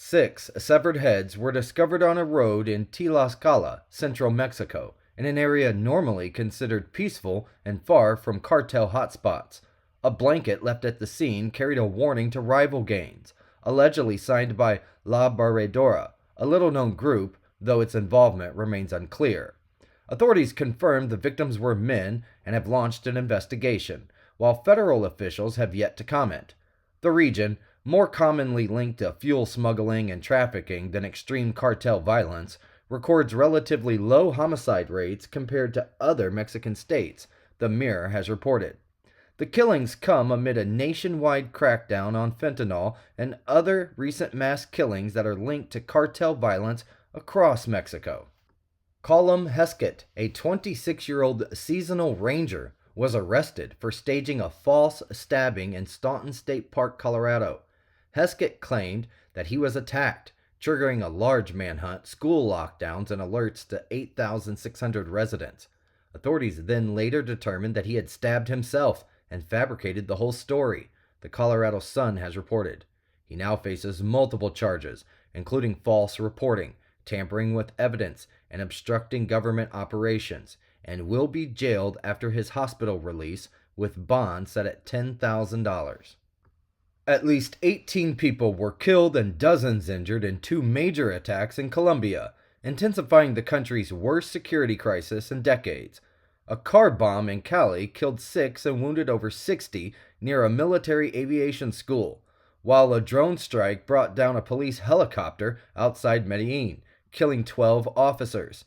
6 severed heads were discovered on a road in Tlaxcala, central Mexico, in an area normally considered peaceful and far from cartel hotspots. A blanket left at the scene carried a warning to rival gangs, allegedly signed by La Barredora, a little-known group, though its involvement remains unclear. Authorities confirmed the victims were men and have launched an investigation, while federal officials have yet to comment. The region, more commonly linked to fuel smuggling and trafficking than extreme cartel violence, records relatively low homicide rates compared to other Mexican states, the Mirror has reported. The killings come amid a nationwide crackdown on fentanyl and other recent mass killings that are linked to cartel violence across Mexico. Colum Heskett, a 26-year-old seasonal ranger, was arrested for staging a false stabbing in Staunton State Park, Colorado. Heskett claimed that he was attacked, triggering a large manhunt, school lockdowns, and alerts to 8,600 residents. Authorities then later determined that he had stabbed himself and fabricated the whole story, the Colorado Sun has reported. He now faces multiple charges, including false reporting, tampering with evidence, and obstructing government operations, and will be jailed after his hospital release with bond set at $10,000. At least 18 people were killed and dozens injured in two major attacks in Colombia, intensifying the country's worst security crisis in decades. A car bomb in Cali killed 6 and wounded over 60 near a military aviation school, while a drone strike brought down a police helicopter outside Medellin, killing 12 officers.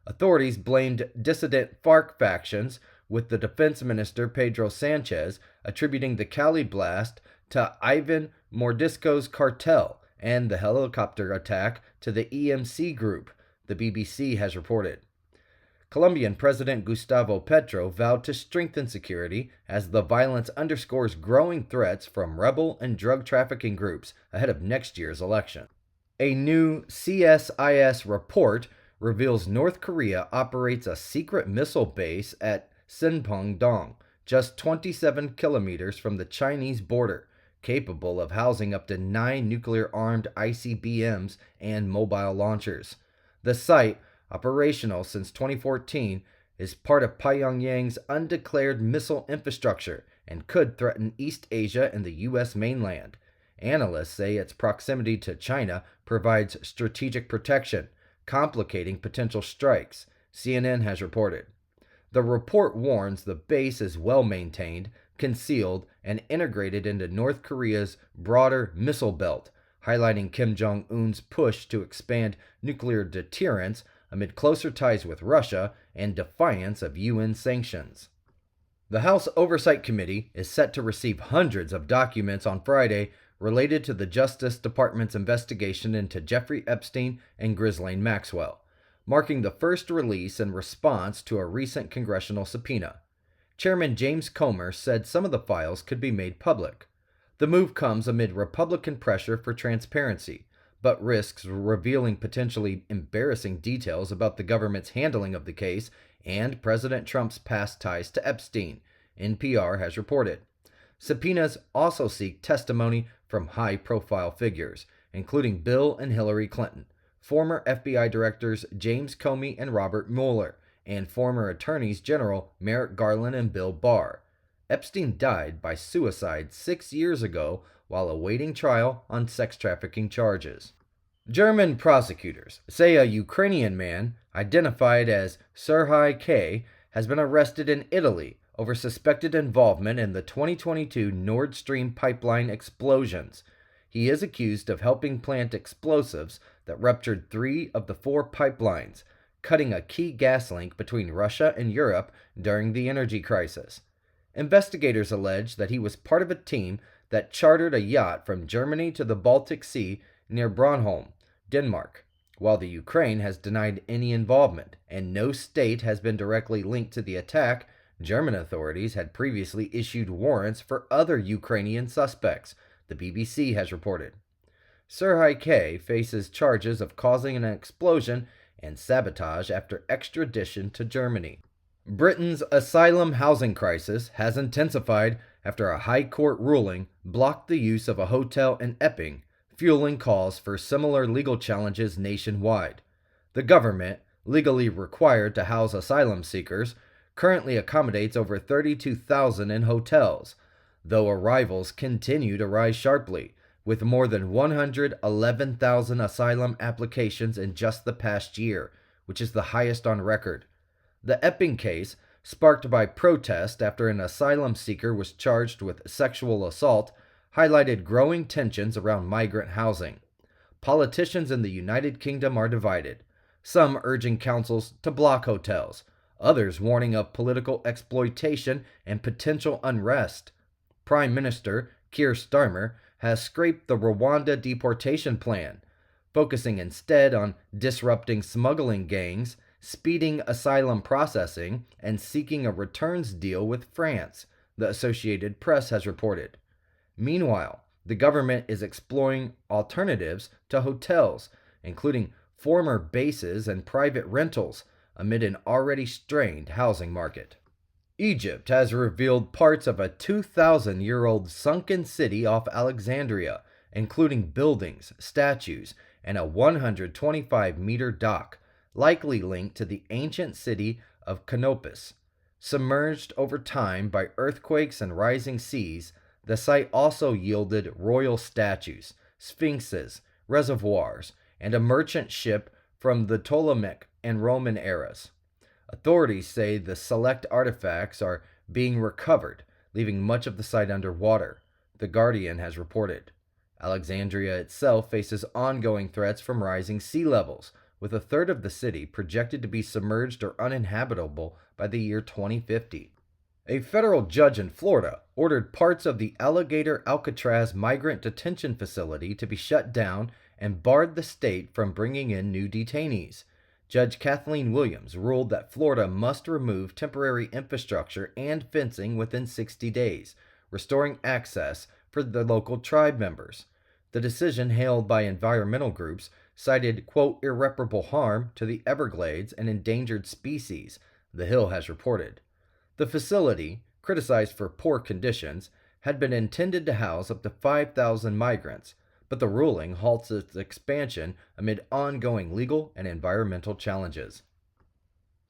Authorities blamed dissident FARC factions, with the defense minister Pedro Sanchez attributing the Cali blast to Ivan Mordisco's cartel and the helicopter attack to the EMC group, the BBC has reported. Colombian President Gustavo Petro vowed to strengthen security as the violence underscores growing threats from rebel and drug trafficking groups ahead of next year's election. A new CSIS report reveals North Korea operates a secret missile base at Sinpong-dong, just 27 kilometers from the Chinese border, capable of housing up to 9 nuclear-armed ICBMs and mobile launchers. The site, operational since 2014, is part of Pyongyang's undeclared missile infrastructure and could threaten East Asia and the U.S. mainland. Analysts say its proximity to China provides strategic protection, complicating potential strikes, CNN has reported. The report warns the base is well maintained, concealed, and integrated into North Korea's broader missile belt, highlighting Kim Jong-un's push to expand nuclear deterrence amid closer ties with Russia and defiance of UN sanctions. The House Oversight Committee is set to receive hundreds of documents on Friday related to the Justice Department's investigation into Jeffrey Epstein and Ghislaine Maxwell, marking the first release in response to a recent congressional subpoena. Chairman James Comer said some of the files could be made public. The move comes amid Republican pressure for transparency, but risks revealing potentially embarrassing details about the government's handling of the case and President Trump's past ties to Epstein, NPR has reported. Subpoenas also seek testimony from high-profile figures, including Bill and Hillary Clinton, former FBI directors James Comey and Robert Mueller, and former attorneys general Merrick Garland and Bill Barr. Epstein died by suicide 6 years ago while awaiting trial on sex trafficking charges. German prosecutors say a Ukrainian man, identified as Serhiy K., has been arrested in Italy over suspected involvement in the 2022 Nord Stream pipeline explosions. He is accused of helping plant explosives that ruptured 3 of the 4 pipelines, cutting a key gas link between Russia and Europe during the energy crisis. Investigators allege that he was part of a team that chartered a yacht from Germany to the Baltic Sea near Bornholm, Denmark. While the Ukraine has denied any involvement and no state has been directly linked to the attack, German authorities had previously issued warrants for other Ukrainian suspects, the BBC has reported. Serhiy K. faces charges of causing an explosion and sabotage after extradition to Germany. Britain's asylum housing crisis has intensified after a High Court ruling blocked the use of a hotel in Epping, fueling calls for similar legal challenges nationwide. The government, legally required to house asylum seekers, currently accommodates over 32,000 in hotels, though arrivals continue to rise sharply, with more than 111,000 asylum applications in just the past year, which is the highest on record. The Epping case, sparked by protest after an asylum seeker was charged with sexual assault, highlighted growing tensions around migrant housing. Politicians in the United Kingdom are divided, some urging councils to block hotels, others warning of political exploitation and potential unrest. Prime Minister Keir Starmer has scrapped the Rwanda deportation plan, focusing instead on disrupting smuggling gangs, speeding asylum processing, and seeking a returns deal with France, the Associated Press has reported. Meanwhile, the government is exploring alternatives to hotels, including former bases and private rentals, amid an already strained housing market. Egypt has revealed parts of a 2,000-year-old sunken city off Alexandria, including buildings, statues, and a 125-meter dock, likely linked to the ancient city of Canopus. Submerged over time by earthquakes and rising seas, the site also yielded royal statues, sphinxes, reservoirs, and a merchant ship from the Ptolemaic and Roman eras. Authorities say the select artifacts are being recovered, leaving much of the site underwater, The Guardian has reported. Alexandria itself faces ongoing threats from rising sea levels, with a third of the city projected to be submerged or uninhabitable by the year 2050. A federal judge in Florida ordered parts of the Alligator Alcatraz migrant detention facility to be shut down and barred the state from bringing in new detainees. Judge Kathleen Williams ruled that Florida must remove temporary infrastructure and fencing within 60 days, restoring access for the local tribe members. The decision, hailed by environmental groups, cited, quote, irreparable harm to the Everglades and endangered species, The Hill has reported. The facility, criticized for poor conditions, had been intended to house up to 5,000 migrants, but the ruling halts its expansion amid ongoing legal and environmental challenges.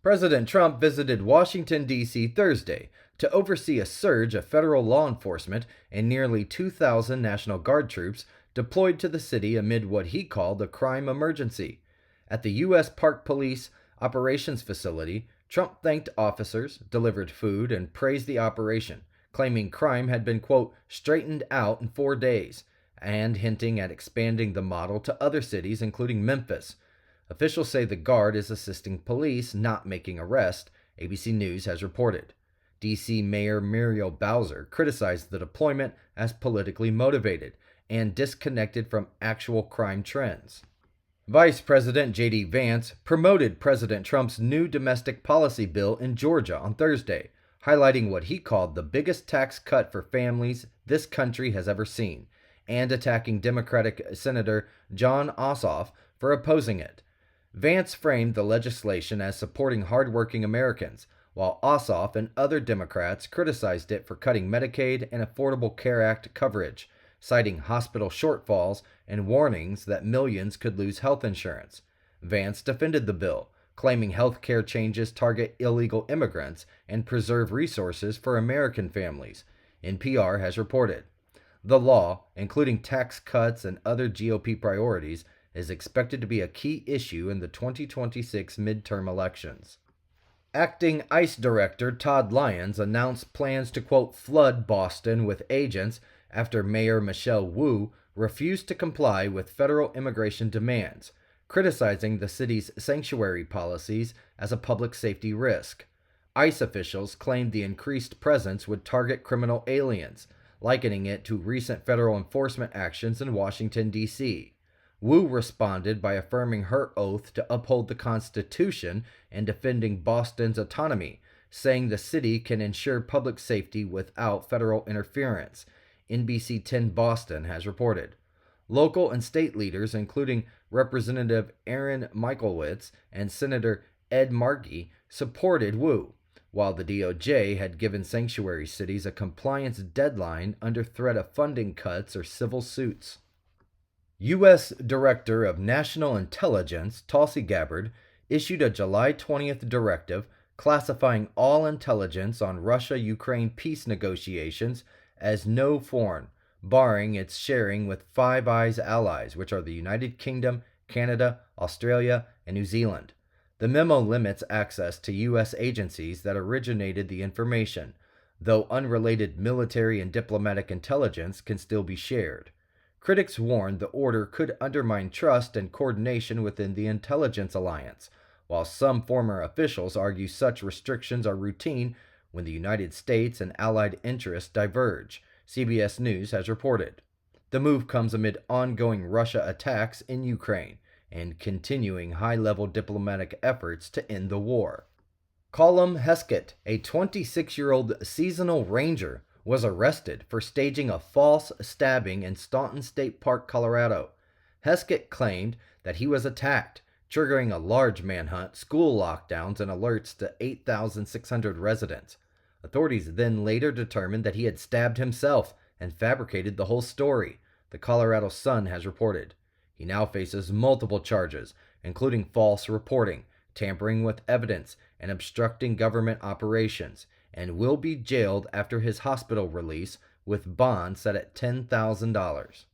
President Trump visited Washington, D.C. Thursday to oversee a surge of federal law enforcement and nearly 2,000 National Guard troops deployed to the city amid what he called a crime emergency. At the U.S. Park Police Operations Facility, Trump thanked officers, delivered food, and praised the operation, claiming crime had been, quote, straightened out in 4 days, and hinting at expanding the model to other cities, including Memphis. Officials say the Guard is assisting police, not making arrests, ABC News has reported. D.C. Mayor Muriel Bowser criticized the deployment as politically motivated and disconnected from actual crime trends. Vice President J.D. Vance promoted President Trump's new domestic policy bill in Georgia on Thursday, highlighting what he called the biggest tax cut for families this country has ever seen, and attacking Democratic Senator Jon Ossoff for opposing it. Vance framed the legislation as supporting hardworking Americans, while Ossoff and other Democrats criticized it for cutting Medicaid and Affordable Care Act coverage, citing hospital shortfalls and warnings that millions could lose health insurance. Vance defended the bill, claiming health care changes target illegal immigrants and preserve resources for American families, NPR has reported. The law, including tax cuts and other GOP priorities, is expected to be a key issue in the 2026 midterm elections. Acting ICE Director Todd Lyons announced plans to, quote, flood Boston with agents after Mayor Michelle Wu refused to comply with federal immigration demands, criticizing the city's sanctuary policies as a public safety risk. ICE officials claimed the increased presence would target criminal aliens, likening it to recent federal enforcement actions in Washington, D.C. Wu responded by affirming her oath to uphold the Constitution and defending Boston's autonomy, saying the city can ensure public safety without federal interference, NBC 10 Boston has reported. Local and state leaders, including Representative Aaron Michaelwitz and Senator Ed Markey, supported Wu, while the DOJ had given sanctuary cities a compliance deadline under threat of funding cuts or civil suits. U.S. Director of National Intelligence Tulsi Gabbard issued a July 20th directive classifying all intelligence on Russia-Ukraine peace negotiations as no foreign, barring its sharing with Five Eyes allies, which are the United Kingdom, Canada, Australia, and New Zealand. The memo limits access to U.S. agencies that originated the information, though unrelated military and diplomatic intelligence can still be shared. Critics warned the order could undermine trust and coordination within the intelligence alliance, while some former officials argue such restrictions are routine when the United States and allied interests diverge, CBS News has reported. The move comes amid ongoing Russia attacks in Ukraine and continuing high-level diplomatic efforts to end the war. Colum Heskett, a 26-year-old seasonal ranger, was arrested for staging a false stabbing in Staunton State Park, Colorado. Heskett claimed that he was attacked, triggering a large manhunt, school lockdowns, and alerts to 8,600 residents. Authorities then later determined that he had stabbed himself and fabricated the whole story, the Colorado Sun has reported. He now faces multiple charges, including false reporting, tampering with evidence, and obstructing government operations, and will be jailed after his hospital release with bond set at $10,000.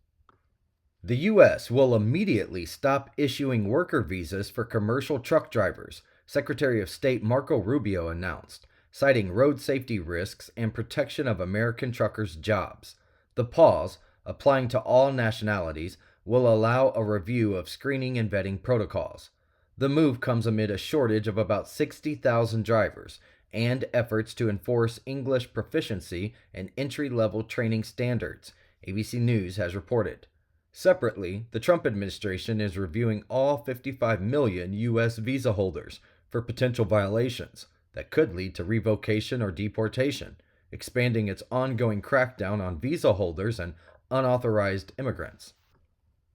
The U.S. will immediately stop issuing worker visas for commercial truck drivers, Secretary of State Marco Rubio announced, citing road safety risks and protection of American truckers' jobs. The pause, applying to all nationalities, will allow a review of screening and vetting protocols. The move comes amid a shortage of about 60,000 drivers and efforts to enforce English proficiency and entry-level training standards, ABC News has reported. Separately, the Trump administration is reviewing all 55 million U.S. visa holders for potential violations that could lead to revocation or deportation, expanding its ongoing crackdown on visa holders and unauthorized immigrants.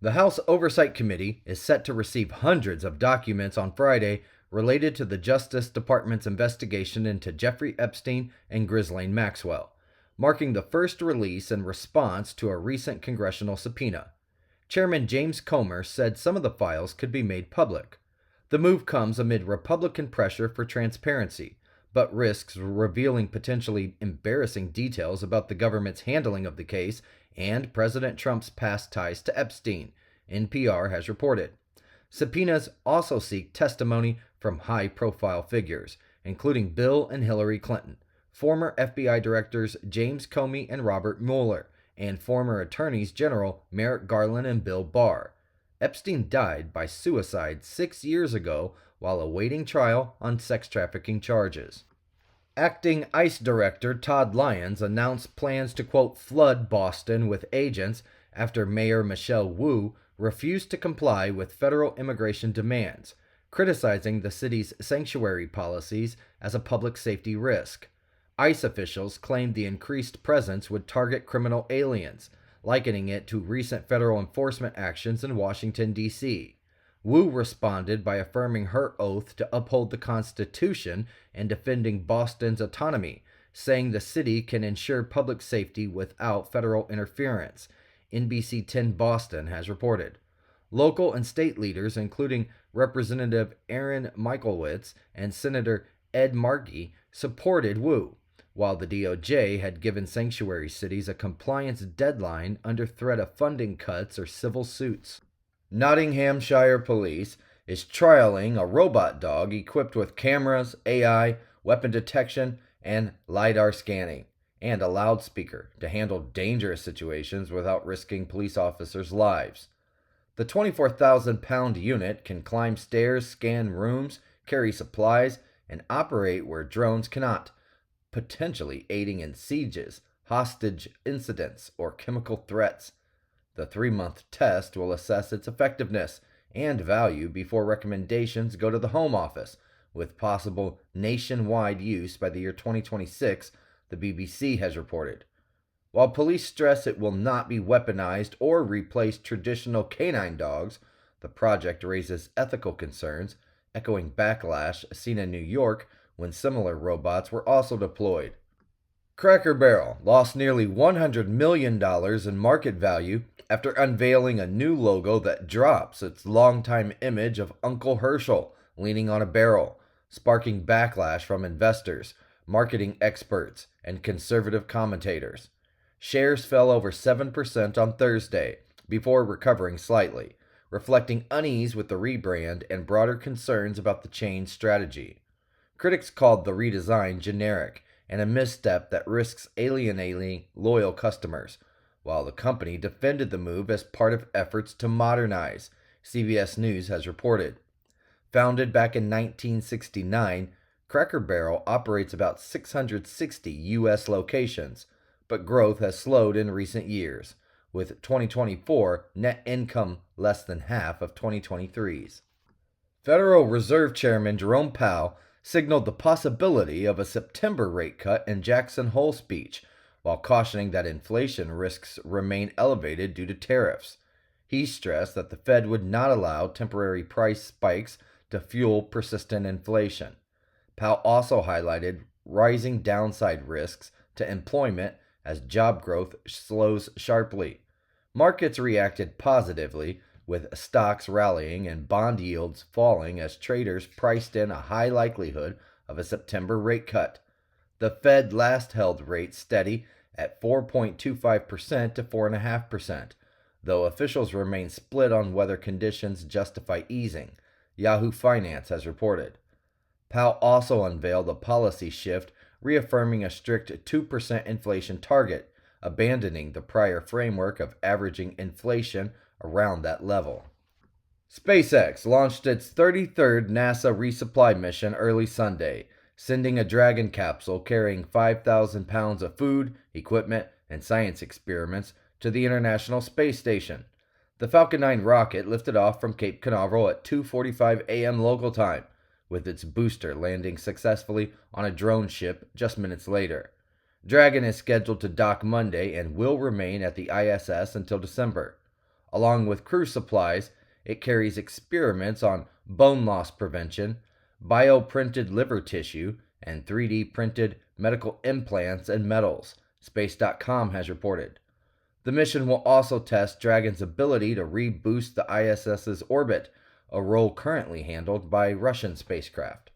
The House Oversight Committee is set to receive hundreds of documents on Friday related to the Justice Department's investigation into Jeffrey Epstein and Ghislaine Maxwell, marking the first release in response to a recent congressional subpoena. Chairman James Comer said some of the files could be made public. The move comes amid Republican pressure for transparency, but risks revealing potentially embarrassing details about the government's handling of the case and President Trump's past ties to Epstein, NPR has reported. Subpoenas also seek testimony from high-profile figures, including Bill and Hillary Clinton, former FBI directors James Comey and Robert Mueller, and former attorneys general Merrick Garland and Bill Barr. Epstein died by suicide 6 years ago while awaiting trial on sex trafficking charges. Acting ICE Director Todd Lyons announced plans to, quote, flood Boston with agents after Mayor Michelle Wu refused to comply with federal immigration demands, criticizing the city's sanctuary policies as a public safety risk. ICE officials claimed the increased presence would target criminal aliens, likening it to recent federal enforcement actions in Washington, D.C. Wu responded by affirming her oath to uphold the Constitution and defending Boston's autonomy, saying the city can ensure public safety without federal interference, NBC 10 Boston has reported. Local and state leaders, including Representative Aaron Michaelwitz and Senator Ed Markey, supported Wu, while the DOJ had given sanctuary cities a compliance deadline under threat of funding cuts or civil suits. Nottinghamshire Police is trialing a robot dog equipped with cameras, AI, weapon detection, and LiDAR scanning, and a loudspeaker to handle dangerous situations without risking police officers' lives. The 24,000-pound unit can climb stairs, scan rooms, carry supplies, and operate where drones cannot, potentially aiding in sieges, hostage incidents, or chemical threats. The 3-month test will assess its effectiveness and value before recommendations go to the Home Office, with possible nationwide use by the year 2026, the BBC has reported. While police stress it will not be weaponized or replace traditional canine dogs, the project raises ethical concerns, echoing backlash seen in New York when similar robots were also deployed. Cracker Barrel lost nearly $100 million in market value after unveiling a new logo that drops its longtime image of Uncle Herschel leaning on a barrel, sparking backlash from investors, marketing experts, and conservative commentators. Shares fell over 7% on Thursday before recovering slightly, reflecting unease with the rebrand and broader concerns about the chain's strategy. Critics called the redesign generic and a misstep that risks alienating loyal customers, while the company defended the move as part of efforts to modernize, CBS News has reported. Founded back in 1969, Cracker Barrel operates about 660 U.S. locations, but growth has slowed in recent years, with 2024 net income less than half of 2023's. Federal Reserve Chairman Jerome Powell signaled the possibility of a September rate cut in Jackson Hole speech, while cautioning that inflation risks remain elevated due to tariffs. He stressed that the Fed would not allow temporary price spikes to fuel persistent inflation. Powell also highlighted rising downside risks to employment as job growth slows sharply. Markets reacted positively, with stocks rallying and bond yields falling as traders priced in a high likelihood of a September rate cut. The Fed last held rates steady at 4.25% to 4.5%, though officials remain split on whether conditions justify easing, Yahoo Finance has reported. Powell also unveiled a policy shift reaffirming a strict 2% inflation target, abandoning the prior framework of averaging inflation around that level. SpaceX launched its 33rd NASA resupply mission early Sunday, sending a Dragon capsule carrying 5,000 pounds of food, equipment, and science experiments to the International Space Station. The Falcon 9 rocket lifted off from Cape Canaveral at 2:45 a.m. local time, with its booster landing successfully on a drone ship just minutes later. Dragon is scheduled to dock Monday and will remain at the ISS until December. Along with crew supplies, it carries experiments on bone loss prevention, bioprinted liver tissue, and 3D printed medical implants and metals, Space.com has reported. The mission will also test Dragon's ability to reboost the ISS's orbit, a role currently handled by Russian spacecraft.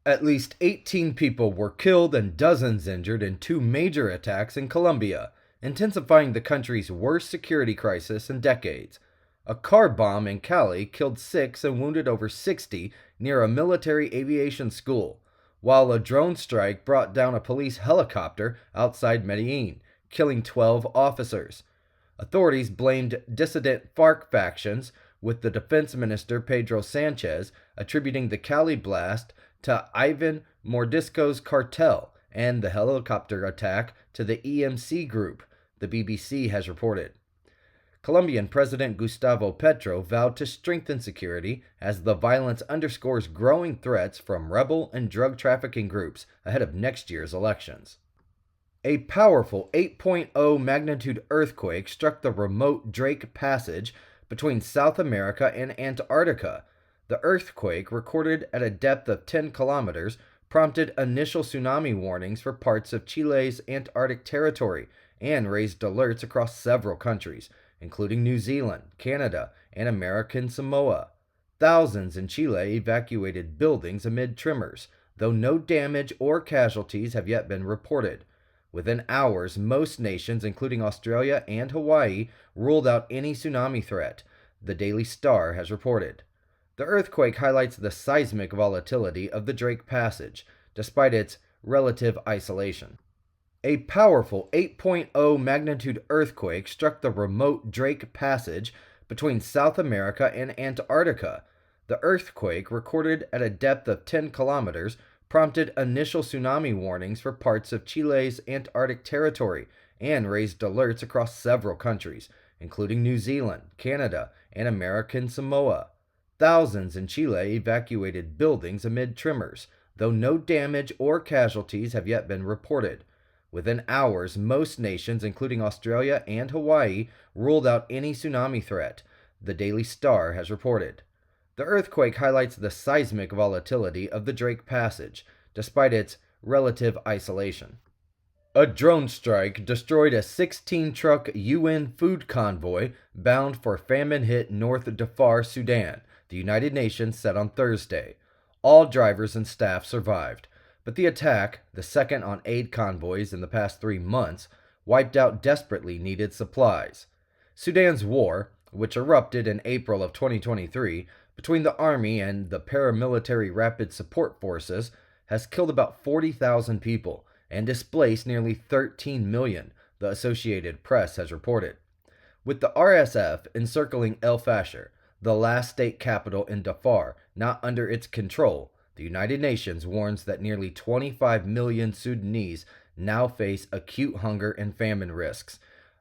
At least 18 people were killed and dozens injured in two major attacks in Colombia, intensifying the country's worst security crisis in decades. A car bomb in Cali killed 6 and wounded over 60 near a military aviation school, while a drone strike brought down a police helicopter outside Medellin, killing 12 officers. Authorities blamed dissident FARC factions, with the defense minister Pedro Sanchez attributing the Cali blast to Ivan Mordisco's cartel and the helicopter attack to the EMC group, the BBC has reported. Colombian President Gustavo Petro vowed to strengthen security as the violence underscores growing threats from rebel and drug trafficking groups ahead of next year's elections. A powerful 8.0 magnitude earthquake struck the remote Drake Passage between South America and Antarctica. The earthquake, recorded at a depth of 10 kilometers, prompted initial tsunami warnings for parts of Chile's Antarctic territory and raised alerts across several countries, including New Zealand, Canada, and American Samoa. Thousands in Chile evacuated buildings amid tremors, though no damage or casualties have yet been reported. Within hours, most nations, including Australia and Hawaii, ruled out any tsunami threat, the Daily Star has reported. The earthquake highlights the seismic volatility of the Drake Passage, despite its relative isolation. A powerful 8.0 magnitude earthquake struck the remote Drake Passage between South America and Antarctica. The earthquake, recorded at a depth of 10 kilometers, prompted initial tsunami warnings for parts of Chile's Antarctic territory and raised alerts across several countries, including New Zealand, Canada, and American Samoa. Thousands in Chile evacuated buildings amid tremors, though no damage or casualties have yet been reported. Within hours, most nations, including Australia and Hawaii, ruled out any tsunami threat, the Daily Star has reported. The earthquake highlights the seismic volatility of the Drake Passage, despite its relative isolation. A drone strike destroyed a 16-truck UN food convoy bound for famine-hit North Darfur, Sudan, the United Nations said on Thursday. All drivers and staff survived, but the attack, the second on aid convoys in the past 3 months, wiped out desperately needed supplies. Sudan's war, which erupted in April of 2023 between the army and the paramilitary Rapid Support Forces, has killed about 40,000 people and displaced nearly 13 million, the Associated Press has reported. With the RSF encircling El Fasher, the last state capital in Darfur, not under its control, the United Nations warns that nearly 25 million Sudanese now face acute hunger and famine risks,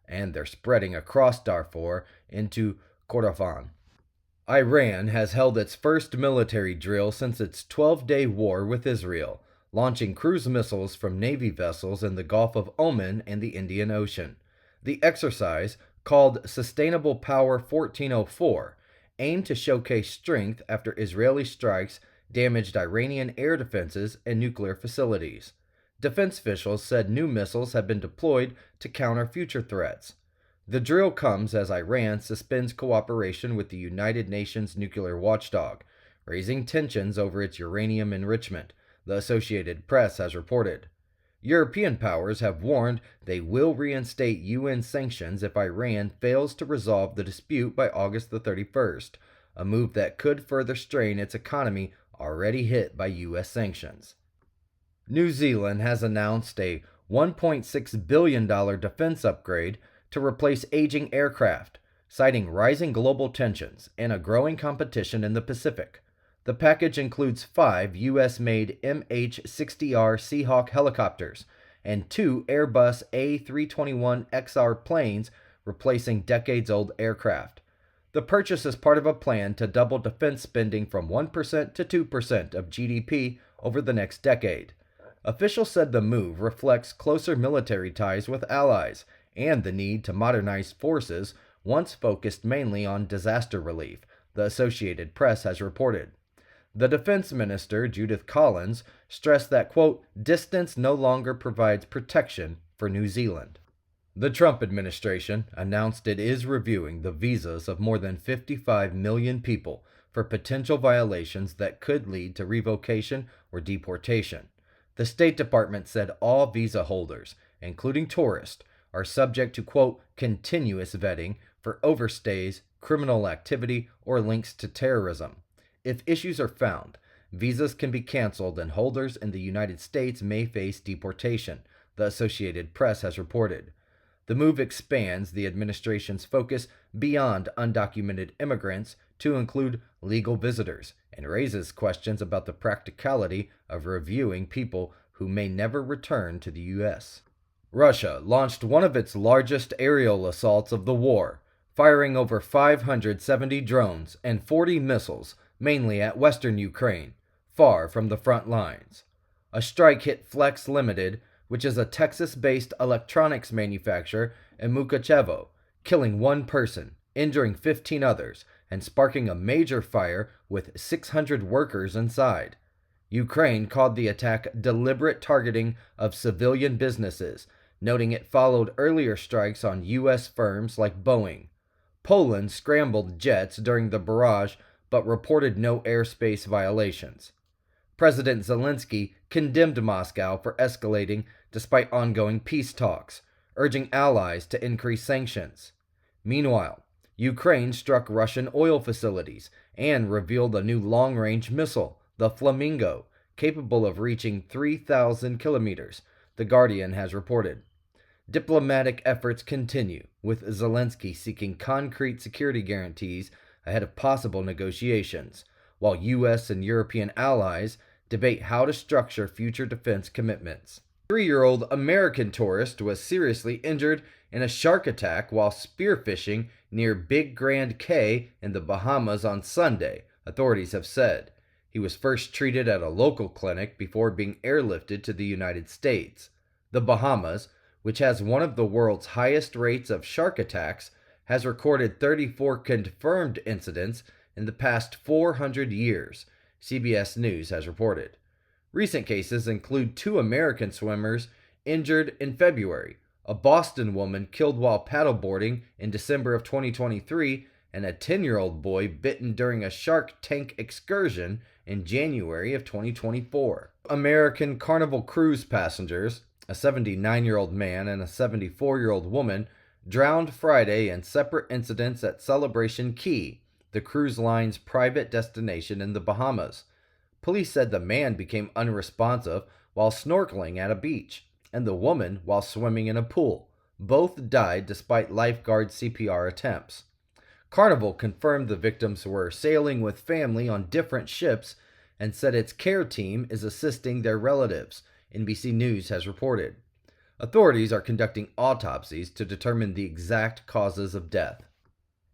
and they're spreading across Darfur into Kordofan. Iran has held its first military drill since its 12-day war with Israel, launching cruise missiles from Navy vessels in the Gulf of Oman and the Indian Ocean. The exercise, called Sustainable Power 1404, aimed to showcase strength after Israeli strikes damaged Iranian air defenses and nuclear facilities. Defense officials said new missiles have been deployed to counter future threats. The drill comes as Iran suspends cooperation with the United Nations nuclear watchdog, raising tensions over its uranium enrichment, the Associated Press has reported. European powers have warned they will reinstate UN sanctions if Iran fails to resolve the dispute by August the 31st, a move that could further strain its economy already hit by US sanctions. New Zealand has announced a $1.6 billion defense upgrade to replace aging aircraft, citing rising global tensions and a growing competition in the Pacific. The package includes 5 US-made MH-60R Seahawk helicopters and 2 Airbus A321XR planes replacing decades-old aircraft. The purchase is part of a plan to double defense spending from 1% to 2% of GDP over the next decade. Officials said the move reflects closer military ties with allies and the need to modernize forces once focused mainly on disaster relief, the Associated Press has reported. The defense minister, Judith Collins, stressed that, quote, distance no longer provides protection for New Zealand. The Trump administration announced it is reviewing the visas of more than 55 million people for potential violations that could lead to revocation or deportation. The State Department said all visa holders, including tourists, are subject to, quote, continuous vetting for overstays, criminal activity, or links to terrorism. If issues are found, visas can be canceled and holders in the United States may face deportation, the Associated Press has reported. The move expands the administration's focus beyond undocumented immigrants to include legal visitors and raises questions about the practicality of reviewing people who may never return to the U.S. Russia launched one of its largest aerial assaults of the war, firing over 570 drones and 40 missiles, mainly at western Ukraine, far from the front lines. A strike hit Flex Limited, which is a Texas-based electronics manufacturer in Mukachevo, killing 1 person, injuring 15 others, and sparking a major fire with 600 workers inside. Ukraine called the attack deliberate targeting of civilian businesses, noting it followed earlier strikes on U.S. firms like Boeing. Poland scrambled jets during the barrage but reported no airspace violations. President Zelensky condemned Moscow for escalating despite ongoing peace talks, urging allies to increase sanctions. Meanwhile, Ukraine struck Russian oil facilities and revealed a new long-range missile, the Flamingo, capable of reaching 3,000 kilometers, The Guardian has reported. Diplomatic efforts continue, with Zelensky seeking concrete security guarantees ahead of possible negotiations, while U.S. and European allies debate how to structure future defense commitments. A 3-year-old American tourist was seriously injured in a shark attack while spearfishing near Big Grand Cay in the Bahamas on Sunday, authorities have said. He was first treated at a local clinic before being airlifted to the United States. The Bahamas, which has one of the world's highest rates of shark attacks, has recorded 34 confirmed incidents in the past 400 years, CBS News has reported. Recent cases include 2 American swimmers injured in February, a Boston woman killed while paddleboarding in December of 2023, and a 10-year-old boy bitten during a Shark Tank excursion in January of 2024. American Carnival cruise passengers, a 79-year-old man and a 74-year-old woman, drowned Friday in separate incidents at Celebration Key, the cruise line's private destination in the Bahamas. Police said the man became unresponsive while snorkeling at a beach, and the woman while swimming in a pool. Both died despite lifeguard CPR attempts. Carnival confirmed the victims were sailing with family on different ships and said its care team is assisting their relatives, NBC News has reported. Authorities are conducting autopsies to determine the exact causes of death.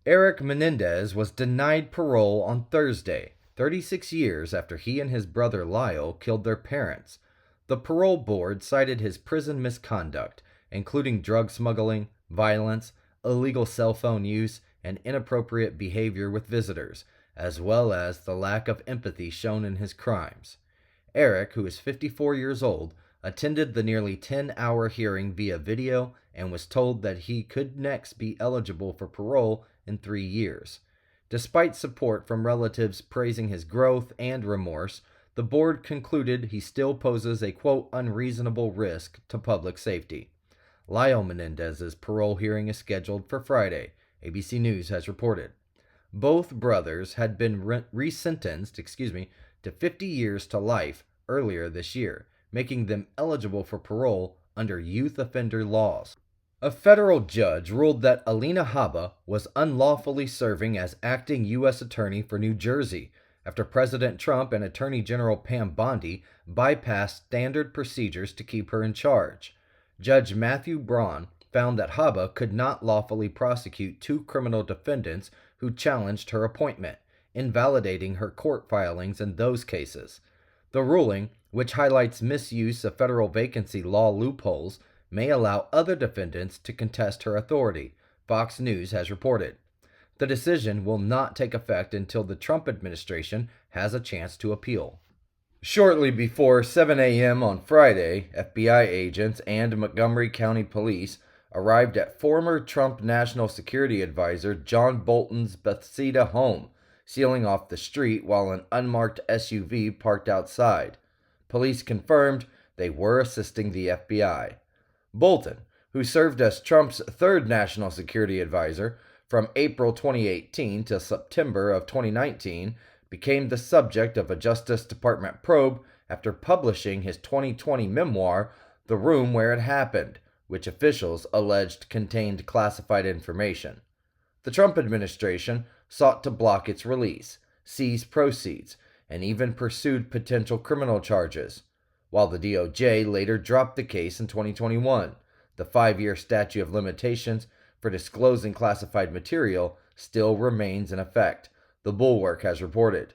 Eric Menendez was denied parole on Thursday, 36 years after he and his brother Lyle killed their parents. The parole board cited his prison misconduct, including drug smuggling, violence, illegal cell phone use, and inappropriate behavior with visitors, as well as the lack of empathy shown in his crimes. Eric, who is 54 years old, attended the nearly 10-hour hearing via video and was told that he could next be eligible for parole in 3 years. Despite support from relatives praising his growth and remorse, the board concluded he still poses a, quote, unreasonable risk to public safety. Lyle Menendez's parole hearing is scheduled for Friday, ABC News has reported. Both brothers had been resentenced, to 50 years to life earlier this year, making them eligible for parole under youth offender laws. A federal judge ruled that Alina Habba was unlawfully serving as acting U.S. Attorney for New Jersey after President Trump and Attorney General Pam Bondi bypassed standard procedures to keep her in charge. Judge Matthew Braun found that Habba could not lawfully prosecute 2 criminal defendants who challenged her appointment, invalidating her court filings in those cases. The ruling, which highlights misuse of federal vacancy law loopholes, may allow other defendants to contest her authority, Fox News has reported. The decision will not take effect until the Trump administration has a chance to appeal. Shortly before 7 a.m. on Friday, FBI agents and Montgomery County Police arrived at former Trump National Security Advisor John Bolton's Bethesda home, sealing off the street while an unmarked SUV parked outside. Police confirmed they were assisting the FBI. Bolton, who served as Trump's 3rd National Security Advisor from April 2018 to September of 2019, became the subject of a Justice Department probe after publishing his 2020 memoir, The Room Where It Happened, which officials alleged contained classified information. The Trump administration sought to block its release, seize proceeds, and even pursued potential criminal charges, while the DOJ later dropped the case in 2021. The 5-year statute of limitations for disclosing classified material still remains in effect, the Bulwark has reported.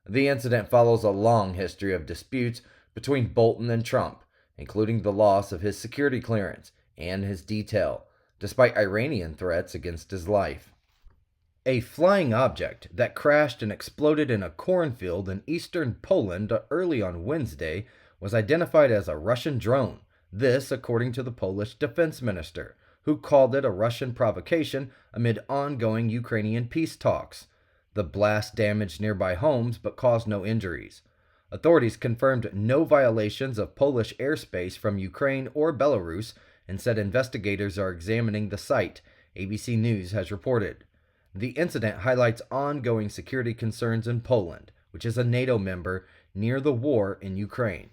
The incident follows a long history of disputes between Bolton and Trump, including the loss of his security clearance and his detail, despite Iranian threats against his life. A flying object that crashed and exploded in a cornfield in eastern Poland early on Wednesday was identified as a Russian drone, this according to the Polish defense minister, who called it a Russian provocation amid ongoing Ukrainian peace talks. The blast damaged nearby homes but caused no injuries. Authorities confirmed no violations of Polish airspace from Ukraine or Belarus and said investigators are examining the site, ABC News has reported. The incident highlights ongoing security concerns in Poland, which is a NATO member, near the war in Ukraine.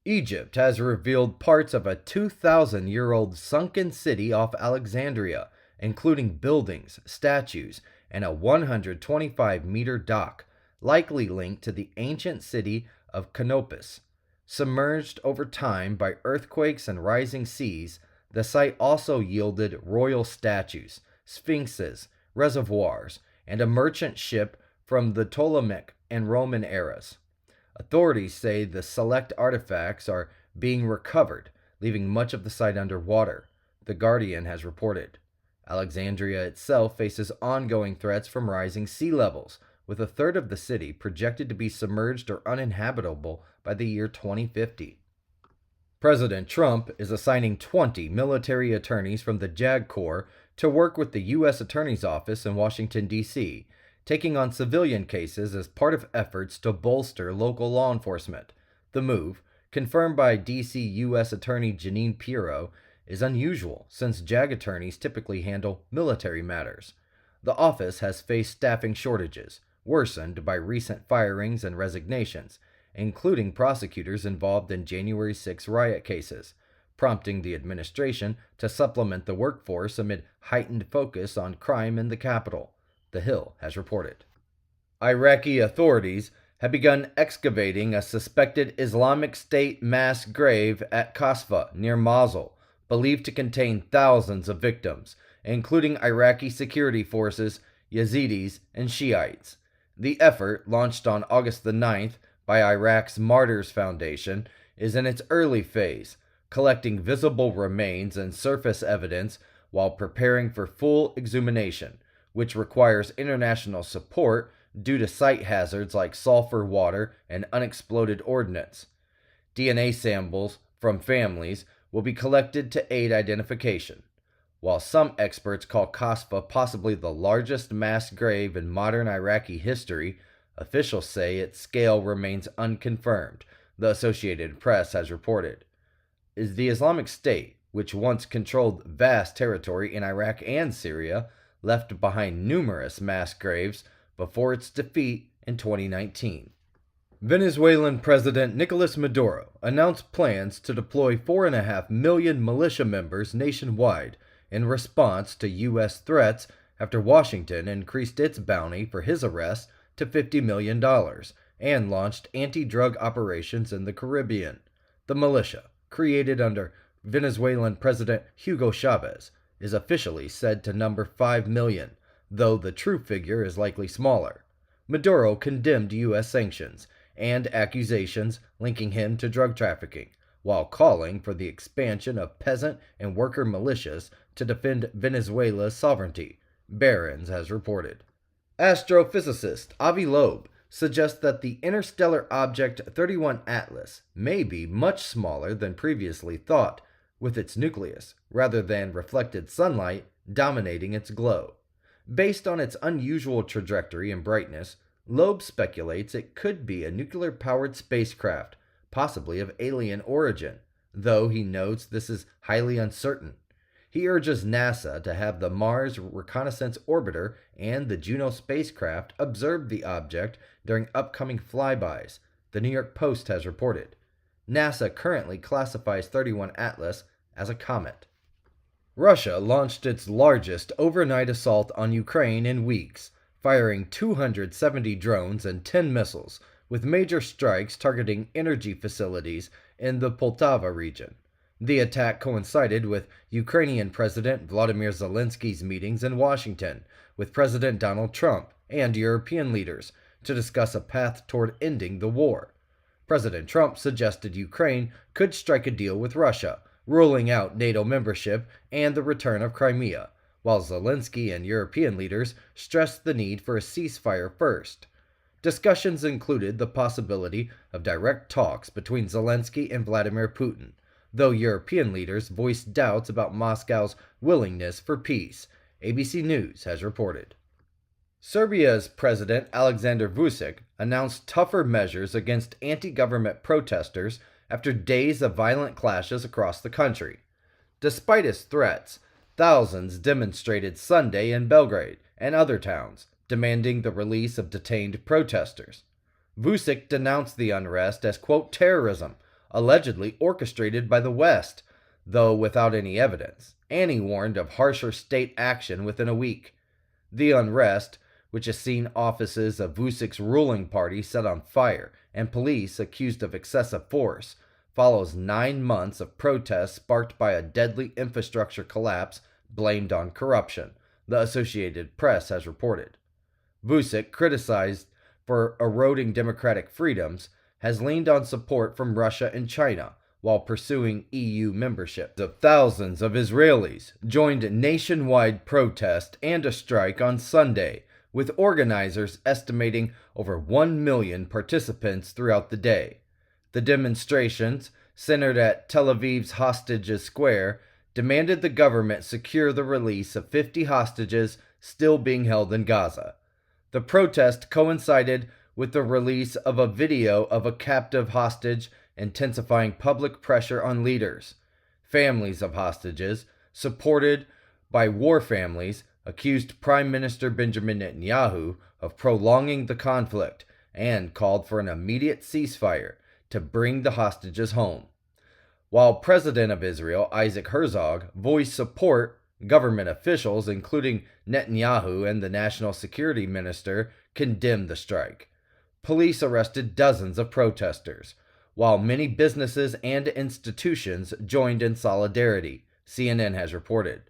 Egypt has revealed parts of a 2,000-year-old sunken city off Alexandria, including buildings, statues, and a 125-meter dock, likely linked to the ancient city of Canopus. Submerged over time by earthquakes and rising seas, the site also yielded royal statues, sphinxes, reservoirs, and a merchant ship from the Ptolemaic and Roman eras. Authorities say the select artifacts are being recovered, leaving much of the site underwater, The Guardian has reported. Alexandria itself faces ongoing threats from rising sea levels, with a third of the city projected to be submerged or uninhabitable by the year 2050. President Trump is assigning 20 military attorneys from the JAG Corps to work with the U.S. Attorney's Office in Washington, D.C., taking on civilian cases as part of efforts to bolster local law enforcement. The move, confirmed by D.C. U.S. Attorney Jeanine Pirro, is unusual since JAG attorneys typically handle military matters. The office has faced staffing shortages, worsened by recent firings and resignations, including prosecutors involved in January 6 riot cases, prompting the administration to supplement the workforce amid heightened focus on crime in the capital, The Hill has reported. Iraqi authorities have begun excavating a suspected Islamic State mass grave at Kasfa near Mosul, believed to contain thousands of victims, including Iraqi security forces, Yazidis, and Shiites. The effort, launched on August the 9th by Iraq's Martyrs Foundation, is in its early phase, collecting visible remains and surface evidence while preparing for full exhumation, which requires international support due to site hazards like sulfur water and unexploded ordnance. DNA samples from families will be collected to aid identification. While some experts call Kasfa possibly the largest mass grave in modern Iraqi history, officials say its scale remains unconfirmed, the Associated Press has reported. The Islamic State, which once controlled vast territory in Iraq and Syria, left behind numerous mass graves before its defeat in 2019. Venezuelan President Nicolas Maduro announced plans to deploy 4.5 million militia members nationwide in response to U.S. threats after Washington increased its bounty for his arrest to $50 million and launched anti-drug operations in the Caribbean. The militia, created under Venezuelan President Hugo Chavez, is officially said to number 5 million, though the true figure is likely smaller. Maduro condemned U.S. sanctions and accusations linking him to drug trafficking, while calling for the expansion of peasant and worker militias to defend Venezuela's sovereignty, Barron's has reported. Astrophysicist Avi Loeb suggests that the interstellar object 31 Atlas may be much smaller than previously thought, with its nucleus, rather than reflected sunlight, dominating its glow. Based on its unusual trajectory and brightness, Loeb speculates it could be a nuclear-powered spacecraft, possibly of alien origin, though he notes this is highly uncertain. He urges NASA to have the Mars Reconnaissance Orbiter and the Juno spacecraft observe the object during upcoming flybys, the New York Post has reported. NASA currently classifies 31 Atlas as a comet. Russia launched its largest overnight assault on Ukraine in weeks, firing 270 drones and 10 missiles, with major strikes targeting energy facilities in the Poltava region. The attack coincided with Ukrainian President Volodymyr Zelensky's meetings in Washington with President Donald Trump and European leaders to discuss a path toward ending the war. President Trump suggested Ukraine could strike a deal with Russia, ruling out NATO membership and the return of Crimea, while Zelensky and European leaders stressed the need for a ceasefire first. Discussions included the possibility of direct talks between Zelensky and Vladimir Putin, though European leaders voiced doubts about Moscow's willingness for peace, ABC News has reported. Serbia's President Alexander Vučić announced tougher measures against anti-government protesters after days of violent clashes across the country. Despite his threats, thousands demonstrated Sunday in Belgrade and other towns, demanding the release of detained protesters. Vučić denounced the unrest as, quote, terrorism, allegedly orchestrated by the West, though without any evidence, and he warned of harsher state action within a week. The unrest, which has seen offices of Vučić's ruling party set on fire and police accused of excessive force, follows 9 months of protests sparked by a deadly infrastructure collapse blamed on corruption, the Associated Press has reported. Vučić, criticized for eroding democratic freedoms, has leaned on support from Russia and China while pursuing EU membership. Thousands of Israelis joined nationwide protest and a strike on Sunday, with organizers estimating over 1 million participants throughout the day. The demonstrations centered at Tel Aviv's Hostages Square, demanded the government secure the release of 50 hostages still being held in Gaza. The protest coincided with the release of a video of a captive hostage, intensifying public pressure on leaders. Families of hostages, supported by war families, accused Prime Minister Benjamin Netanyahu of prolonging the conflict and called for an immediate ceasefire to bring the hostages home. While President of Israel Isaac Herzog voiced support, government officials, including Netanyahu and the National Security Minister, condemned the strike. Police arrested dozens of protesters, while many businesses and institutions joined in solidarity, CNN has reported.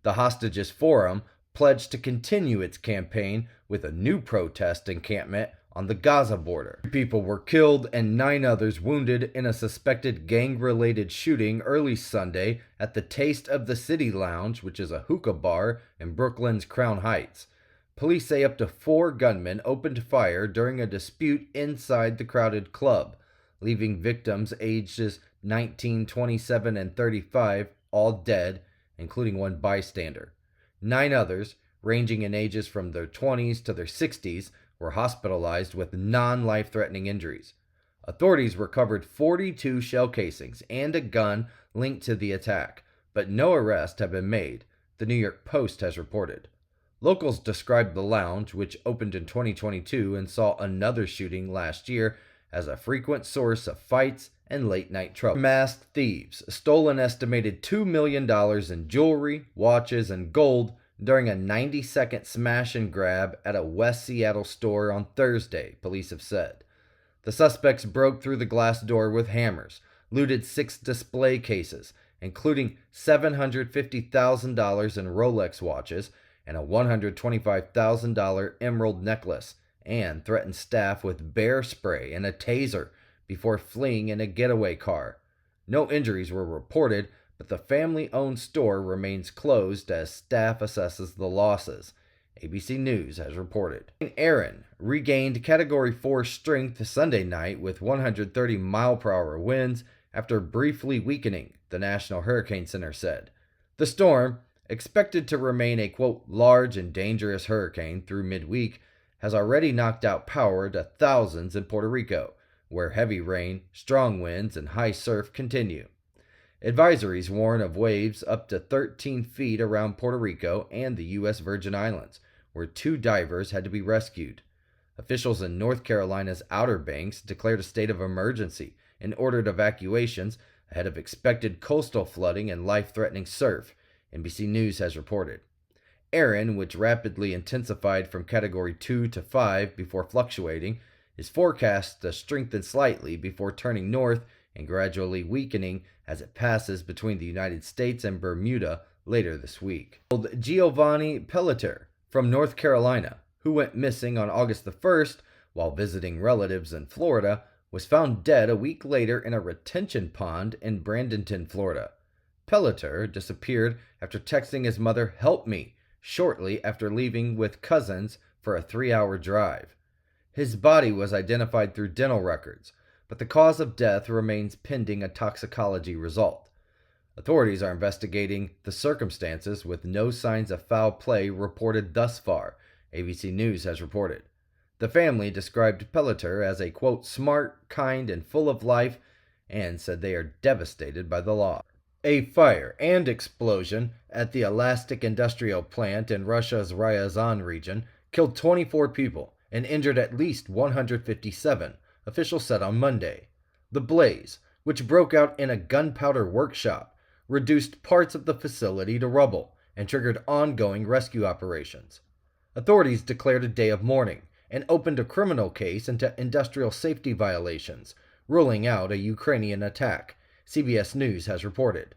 The Hostages Forum pledged to continue its campaign with a new protest encampment on the Gaza border. People were killed and 9 others wounded in a suspected gang-related shooting early Sunday at the Taste of the City Lounge, which is a hookah bar in Brooklyn's Crown Heights. Police say up to 4 gunmen opened fire during a dispute inside the crowded club, leaving victims ages 19, 27, and 35 all dead, including one bystander. 9 others, ranging in ages from their 20s to their 60s, were hospitalized with non-life-threatening injuries. Authorities recovered 42 shell casings and a gun linked to the attack, but no arrests have been made, the New York Post has reported. Locals described the lounge, which opened in 2022 and saw another shooting last year, as a frequent source of fights and late-night trouble. Masked thieves stole an estimated $2 million in jewelry, watches, and gold during a 90-second smash and grab at a West Seattle store on Thursday, police have said. The suspects broke through the glass door with hammers, looted 6 display cases, including $750,000 in Rolex watches and a $125,000 emerald necklace, and threatened staff with bear spray and a taser before fleeing in a getaway car. No injuries were reported, but the family-owned store remains closed as staff assesses the losses, ABC News has reported. Aaron regained Category 4 strength Sunday night with 130 mile-per-hour winds after briefly weakening, the National Hurricane Center said. The storm, expected to remain a, quote, large and dangerous hurricane through midweek, has already knocked out power to thousands in Puerto Rico, where heavy rain, strong winds, and high surf continue. Advisories warn of waves up to 13 feet around Puerto Rico and the U.S. Virgin Islands, where 2 divers had to be rescued. Officials in North Carolina's Outer Banks declared a state of emergency and ordered evacuations ahead of expected coastal flooding and life-threatening surf, NBC News has reported. Aaron, which rapidly intensified from Category 2 to 5 before fluctuating, is forecast to strengthen slightly before turning north and gradually weakening as it passes between the United States and Bermuda later this week. Giovanni Pelletier from North Carolina, who went missing on August the 1st while visiting relatives in Florida, was found dead a week later in a retention pond in Bradenton, Florida. Pelletier disappeared after texting his mother, "Help me," shortly after leaving with cousins for a 3-hour drive. His body was identified through dental records, but the cause of death remains pending a toxicology result. Authorities are investigating the circumstances with no signs of foul play reported thus far, ABC News has reported. The family described Pelletier as a, quote, smart, kind, and full of life, and said they are devastated by the loss. A fire and explosion at the Elastic Industrial Plant in Russia's Ryazan region killed 24 people and injured at least 157, officials said on Monday. The blaze, which broke out in a gunpowder workshop, reduced parts of the facility to rubble and triggered ongoing rescue operations. Authorities declared a day of mourning and opened a criminal case into industrial safety violations, ruling out a Ukrainian attack, CBS News has reported.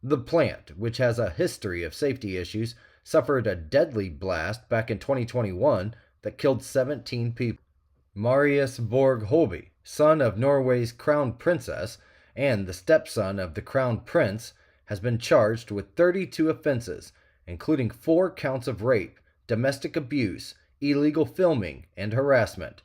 The plant, which has a history of safety issues, suffered a deadly blast back in 2021 that killed 17 people. Marius Borg Holby, son of Norway's crown princess and the stepson of the crown prince, has been charged with 32 offenses, including 4 counts of rape, domestic abuse, illegal filming, and harassment.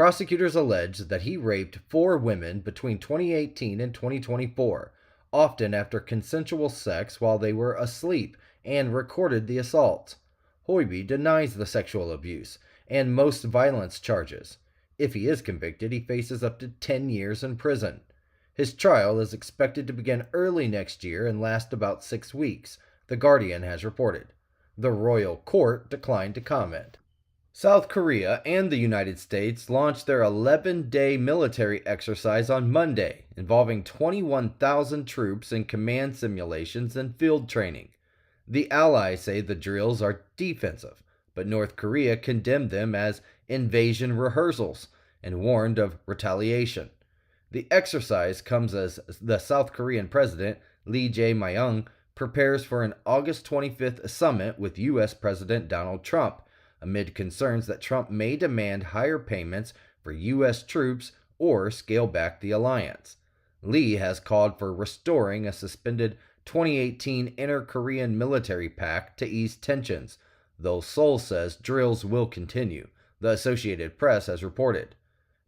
Prosecutors allege that he raped 4 women between 2018 and 2024, often after consensual sex while they were asleep, and recorded the assaults. Hoiby denies the sexual abuse and most violence charges. If he is convicted, he faces up to 10 years in prison. His trial is expected to begin early next year and last about 6 weeks, The Guardian has reported. The royal court declined to comment. South Korea and the United States launched their 11-day military exercise on Monday, involving 21,000 troops in command simulations and field training. The allies say the drills are defensive, but North Korea condemned them as invasion rehearsals and warned of retaliation. The exercise comes as the South Korean president, Lee Jae-myung, prepares for an August 25th summit with U.S. President Donald Trump, amid concerns that Trump may demand higher payments for U.S. troops or scale back the alliance. Lee has called for restoring a suspended 2018 inter-Korean military pact to ease tensions, though Seoul says drills will continue, the Associated Press has reported.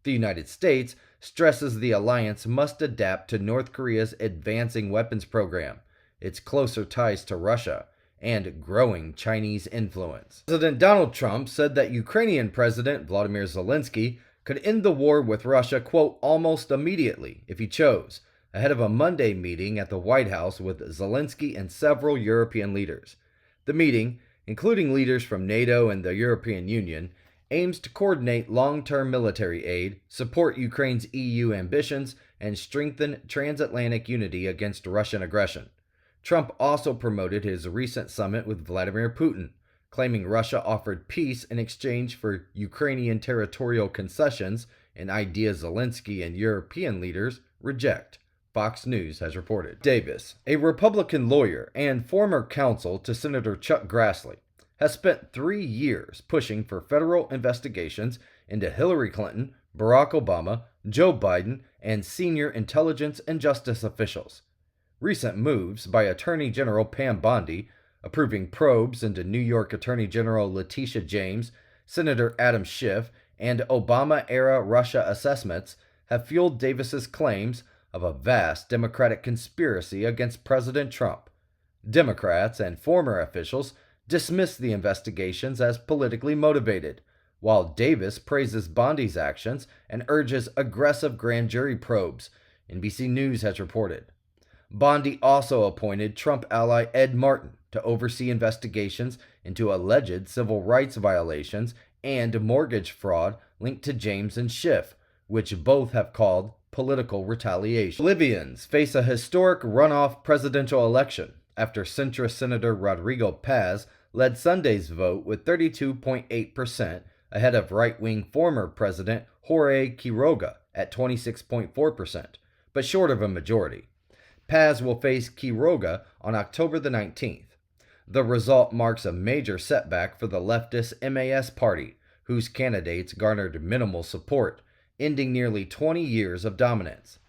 The United States stresses the alliance must adapt to North Korea's advancing weapons program, its closer ties to Russia, and growing Chinese influence. President Donald Trump said that Ukrainian President Volodymyr Zelensky could end the war with Russia, quote, almost immediately if he chose, ahead of a Monday meeting at the White House with Zelensky and several European leaders. The meeting, including leaders from NATO and the European Union, aims to coordinate long-term military aid, support Ukraine's EU ambitions, and strengthen transatlantic unity against Russian aggression. Trump also promoted his recent summit with Vladimir Putin, claiming Russia offered peace in exchange for Ukrainian territorial concessions, an idea Zelensky and European leaders reject, Fox News has reported. Davis, a Republican lawyer and former counsel to Senator Chuck Grassley, has spent 3 years pushing for federal investigations into Hillary Clinton, Barack Obama, Joe Biden, and senior intelligence and justice officials. Recent moves by Attorney General Pam Bondi, approving probes into New York Attorney General Letitia James, Senator Adam Schiff, and Obama-era Russia assessments have fueled Davis's claims of a vast Democratic conspiracy against President Trump. Democrats and former officials dismiss the investigations as politically motivated, while Davis praises Bondi's actions and urges aggressive grand jury probes, NBC News has reported. Bondi also appointed Trump ally Ed Martin to oversee investigations into alleged civil rights violations and mortgage fraud linked to James and Schiff, which both have called political retaliation. Bolivians face a historic runoff presidential election after centrist Senator Rodrigo Paz led Sunday's vote with 32.8% ahead of right-wing former President Jorge Quiroga at 26.4%, but short of a majority. Paz will face Quiroga on October the 19th. The result marks a major setback for the leftist MAS party, whose candidates garnered minimal support, ending nearly 20 years of dominance.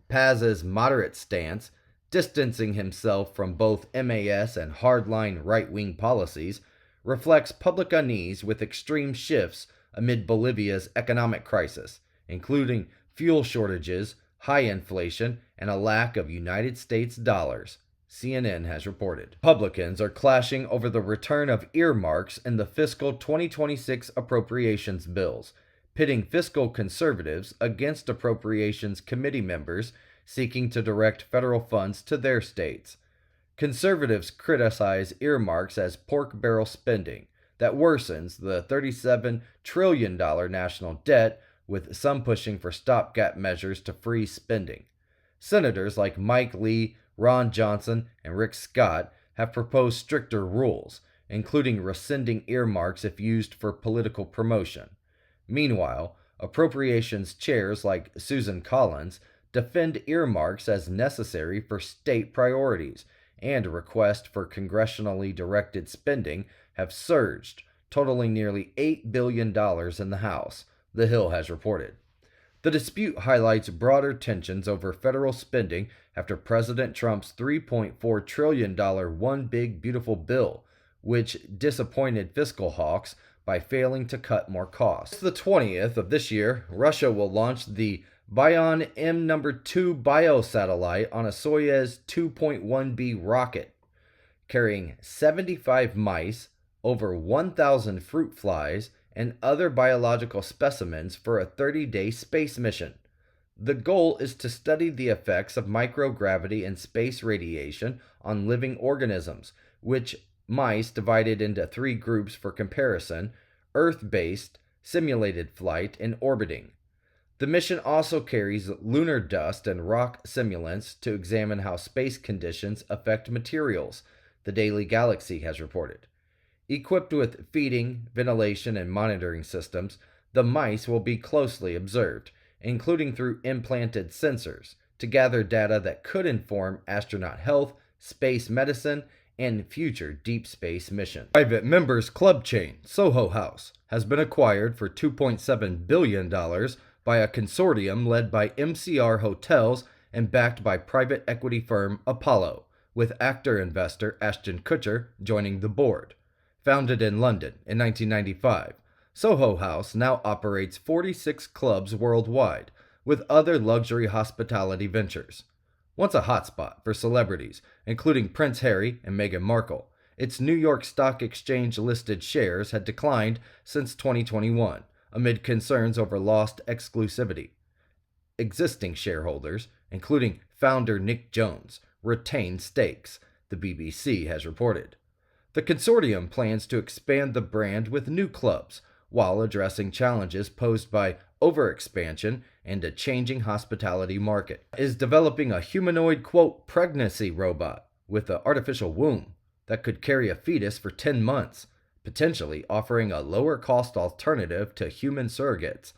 Paz's moderate stance, distancing himself from both MAS and hardline right-wing policies, reflects public unease with extreme shifts amid Bolivia's economic crisis, including fuel shortages, high inflation, and a lack of United States dollars, CNN has reported. Republicans are clashing over the return of earmarks in the fiscal 2026 appropriations bills, pitting fiscal conservatives against appropriations committee members seeking to direct federal funds to their states. Conservatives criticize earmarks as pork barrel spending that worsens the $37 trillion national debt, with some pushing for stopgap measures to freeze spending. Senators like Mike Lee, Ron Johnson, and Rick Scott have proposed stricter rules, including rescinding earmarks if used for political promotion. Meanwhile, appropriations chairs like Susan Collins defend earmarks as necessary for state priorities, and requests for congressionally directed spending have surged, totaling nearly $8 billion in the House, The Hill has reported. The dispute highlights broader tensions over federal spending after President Trump's $3.4 trillion One Big Beautiful Bill, which disappointed fiscal hawks, by failing to cut more costs. The 20th of this year, Russia will launch the Bion M2 biosatellite on a Soyuz 2.1B rocket, carrying 75 mice, over 1,000 fruit flies, and other biological specimens for a 30-day space mission. The goal is to study the effects of microgravity and space radiation on living organisms, which mice divided into 3 groups for comparison: Earth-based, simulated flight, and orbiting. The mission also carries lunar dust and rock simulants to examine how space conditions affect materials, the Daily Galaxy has reported. Equipped with feeding, ventilation, and monitoring systems, the mice will be closely observed, including through implanted sensors, to gather data that could inform astronaut health, space medicine, and future deep space missions. Private members club chain, Soho House, has been acquired for $2.7 billion by a consortium led by MCR Hotels and backed by private equity firm Apollo, with actor-investor Ashton Kutcher joining the board. Founded in London in 1995, Soho House now operates 46 clubs worldwide, with other luxury hospitality ventures. Once a hotspot for celebrities, including Prince Harry and Meghan Markle, its New York Stock Exchange-listed shares had declined since 2021, amid concerns over lost exclusivity. Existing shareholders, including founder Nick Jones, retained stakes, the BBC has reported. The consortium plans to expand the brand with new clubs, while addressing challenges posed by overexpansion and a changing hospitality market. Is developing a humanoid, pregnancy robot with an artificial womb that could carry a fetus for 10 months, potentially offering a lower-cost alternative to human surrogates.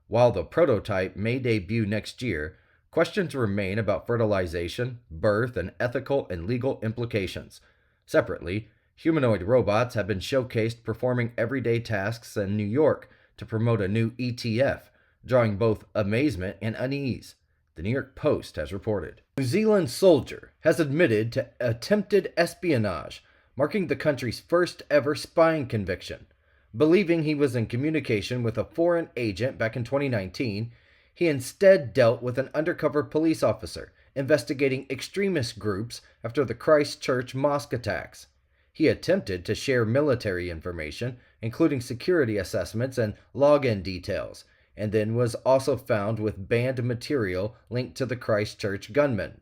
While the prototype may debut next year, questions remain about fertilization, birth, and ethical and legal implications. Separately, humanoid robots have been showcased performing everyday tasks in New York to promote a new ETF, drawing both amazement and unease, the New York Post has reported. New Zealand soldier has admitted to attempted espionage, marking the country's first ever spying conviction. Believing he was in communication with a foreign agent back in 2019, he instead dealt with an undercover police officer investigating extremist groups after the Christchurch mosque attacks. He attempted to share military information, including security assessments and login details, and then was also found with banned material linked to the Christchurch gunmen.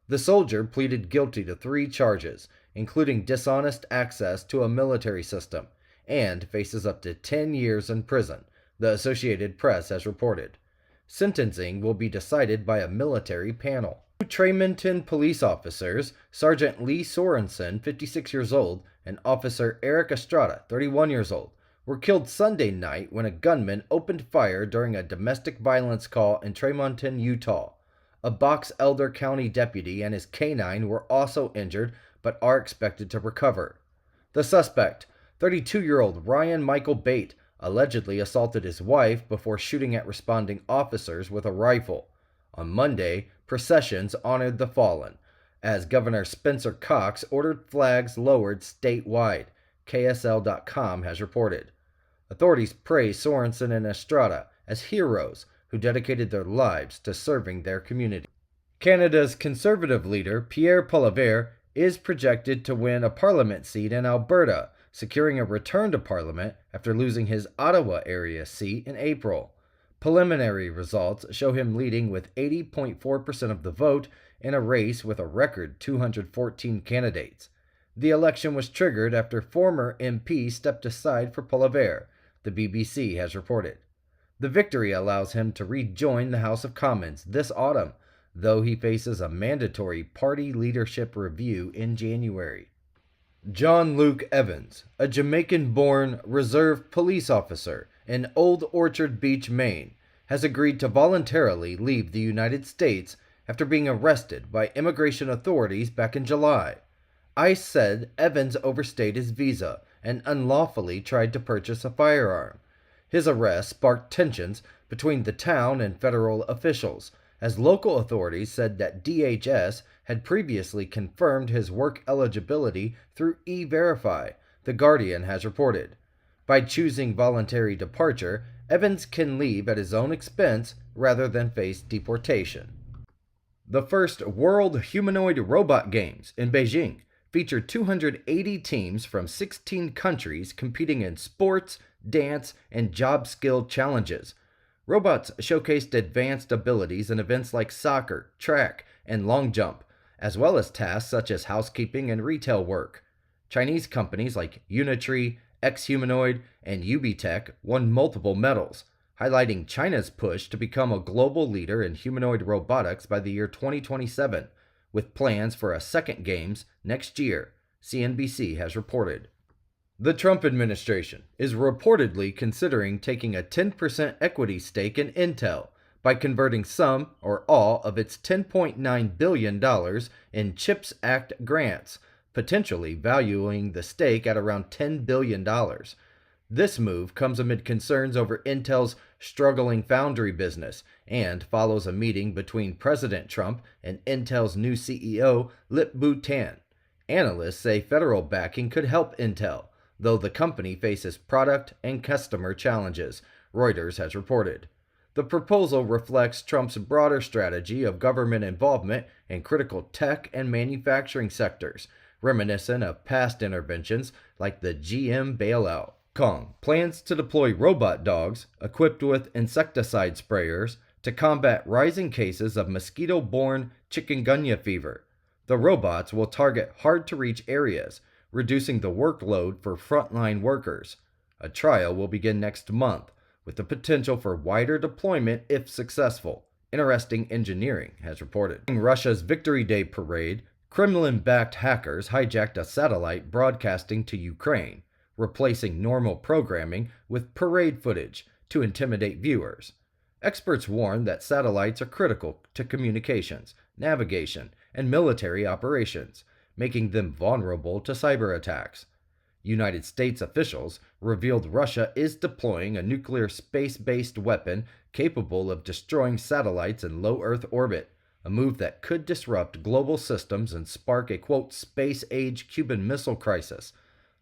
The soldier pleaded guilty to 3 charges, including dishonest access to a military system, and faces up to 10 years in prison, the Associated Press has reported. Sentencing will be decided by a military panel. 2 Tremonton police officers, Sergeant Lee Sorensen, 56 years old, and Officer Eric Estrada, 31 years old, were killed Sunday night when a gunman opened fire during a domestic violence call in Tremonton, Utah. A Box Elder County deputy and his canine were also injured but are expected to recover. The suspect, 32-year-old Ryan Michael Bate, allegedly assaulted his wife before shooting at responding officers with a rifle. On Monday, processions honored the fallen, as Governor Spencer Cox ordered flags lowered statewide, KSL.com has reported. Authorities praise Sorensen and Estrada as heroes who dedicated their lives to serving their community. Canada's Conservative leader, Pierre Poilievre, is projected to win a parliament seat in Alberta, securing a return to Parliament after losing his Ottawa area seat in April. Preliminary results show him leading with 80.4% of the vote in a race with a record 214 candidates. The election was triggered after former MP stepped aside for Poilievre, the BBC has reported. The victory allows him to rejoin the House of Commons this autumn, though he faces a mandatory party leadership review in January. John Luke Evans, a Jamaican-born reserve police officer in Old Orchard Beach, Maine, has agreed to voluntarily leave the United States after being arrested by immigration authorities back in July. ICE said Evans overstayed his visa and unlawfully tried to purchase a firearm. His arrest sparked tensions between the town and federal officials, as local authorities said that DHS had previously confirmed his work eligibility through E-Verify, The Guardian has reported. By choosing voluntary departure, Evans can leave at his own expense rather than face deportation. The first World Humanoid Robot Games in Beijing featured 280 teams from 16 countries competing in sports, dance, and job skill challenges. Robots showcased advanced abilities in events like soccer, track, and long jump, as well as tasks such as housekeeping and retail work. Chinese companies like Unitree, X-Humanoid, and UBTech won multiple medals, highlighting China's push to become a global leader in humanoid robotics by the year 2027, with plans for a second Games next year, CNBC has reported. The Trump administration is reportedly considering taking a 10% equity stake in Intel by converting some or all of its $10.9 billion in CHIPS Act grants, potentially valuing the stake at around $10 billion. This move comes amid concerns over Intel's struggling foundry business and follows a meeting between President Trump and Intel's new CEO, Lip-Bu Tan. Analysts say federal backing could help Intel, though the company faces product and customer challenges, Reuters has reported. The proposal reflects Trump's broader strategy of government involvement in critical tech and manufacturing sectors, reminiscent of past interventions like the GM bailout. Kong plans to deploy robot dogs equipped with insecticide sprayers to combat rising cases of mosquito-borne chikungunya fever. The robots will target hard-to-reach areas, reducing the workload for frontline workers. A trial will begin next month, with the potential for wider deployment if successful, Interesting Engineering has reported. During Russia's Victory Day parade, Kremlin-backed hackers hijacked a satellite broadcasting to Ukraine, replacing normal programming with parade footage to intimidate viewers. Experts warn that satellites are critical to communications, navigation, and military operations, making them vulnerable to cyber attacks. United States officials revealed Russia is deploying a nuclear space-based weapon capable of destroying satellites in low Earth orbit, a move that could disrupt global systems and spark a, quote, space-age Cuban Missile Crisis,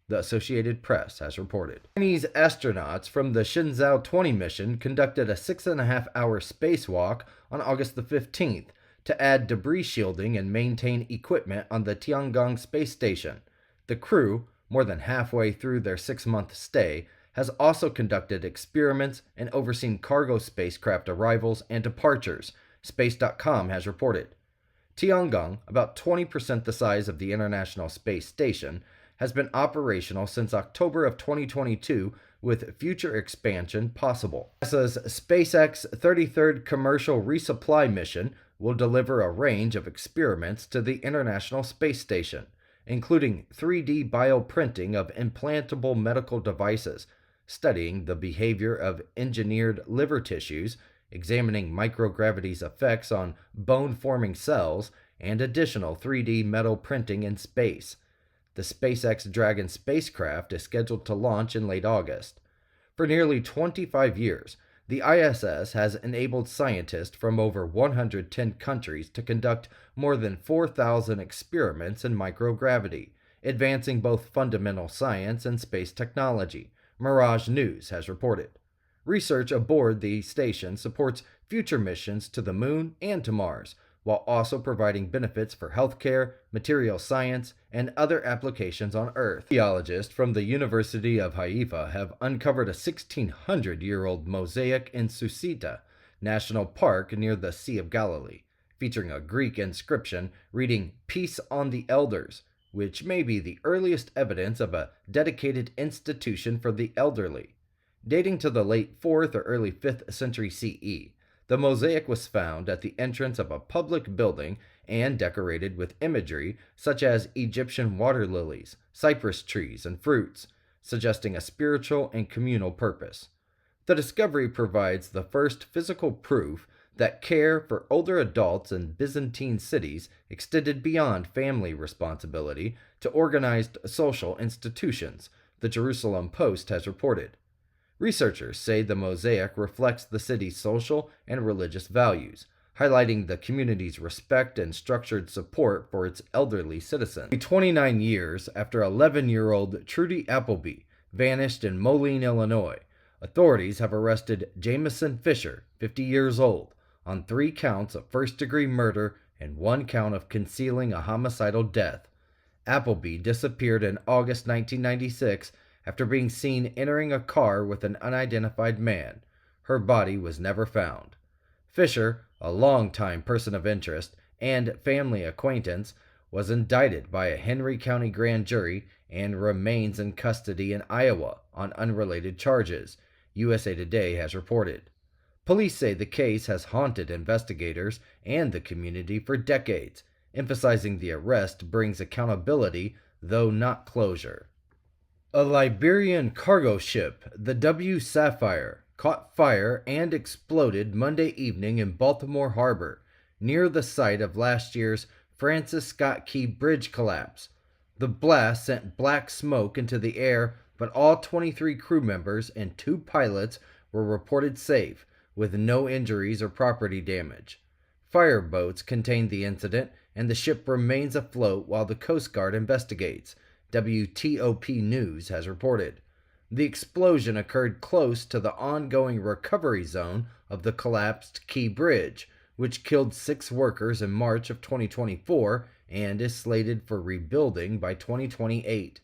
the Associated Press has reported. Chinese astronauts from the Shenzhou 20 mission conducted a 6.5-hour spacewalk on August the 15th to add debris shielding and maintain equipment on the Tiangong space station. The crew, more than halfway through their 6-month stay, has also conducted experiments and overseen cargo spacecraft arrivals and departures, Space.com has reported. Tiangong, about 20% the size of the International Space Station, has been operational since October of 2022, with future expansion possible. NASA's SpaceX 33rd Commercial Resupply Mission will deliver a range of experiments to the International Space Station, including 3D bioprinting of implantable medical devices, studying the behavior of engineered liver tissues, examining microgravity's effects on bone-forming cells, and additional 3D metal printing in space. The SpaceX Dragon spacecraft is scheduled to launch in late August. For nearly 25 years, the ISS has enabled scientists from over 110 countries to conduct more than 4,000 experiments in microgravity, advancing both fundamental science and space technology, Mirage News has reported. Research aboard the station supports future missions to the Moon and to Mars, while also providing benefits for healthcare, material science, and other applications on Earth. Archaeologists from the University of Haifa have uncovered a 1,600-year-old mosaic in Susita National Park near the Sea of Galilee, featuring a Greek inscription reading "Peace on the Elders," which may be the earliest evidence of a dedicated institution for the elderly. Dating to the late 4th or early 5th century CE, the mosaic was found at the entrance of a public building and decorated with imagery such as Egyptian water lilies, cypress trees, and fruits, suggesting a spiritual and communal purpose. The discovery provides the first physical proof that care for older adults in Byzantine cities extended beyond family responsibility to organized social institutions, the Jerusalem Post has reported. Researchers say the mosaic reflects the city's social and religious values, highlighting the community's respect and structured support for its elderly citizens. 29 years after 11-year-old Trudy Appleby vanished in Moline, Illinois. Authorities have arrested Jamison Fisher, 50 years old, on 3 counts of first-degree murder and 1 count of concealing a homicidal death. Appleby disappeared in August 1996 after being seen entering a car with an unidentified man. Her body was never found. Fisher, a longtime person of interest and family acquaintance, was indicted by a Henry County grand jury and remains in custody in Iowa on unrelated charges, USA Today has reported. Police say the case has haunted investigators and the community for decades, emphasizing the arrest brings accountability, though not closure. A Liberian cargo ship, the W. Sapphire, caught fire and exploded Monday evening in Baltimore Harbor, near the site of last year's Francis Scott Key Bridge collapse. The blast sent black smoke into the air, but all 23 crew members and 2 pilots were reported safe, with no injuries or property damage. Fireboats contained the incident, and the ship remains afloat while the Coast Guard investigates, WTOP News has reported. The explosion occurred close to the ongoing recovery zone of the collapsed Key Bridge, which killed 6 workers in March of 2024 and is slated for rebuilding by 2028.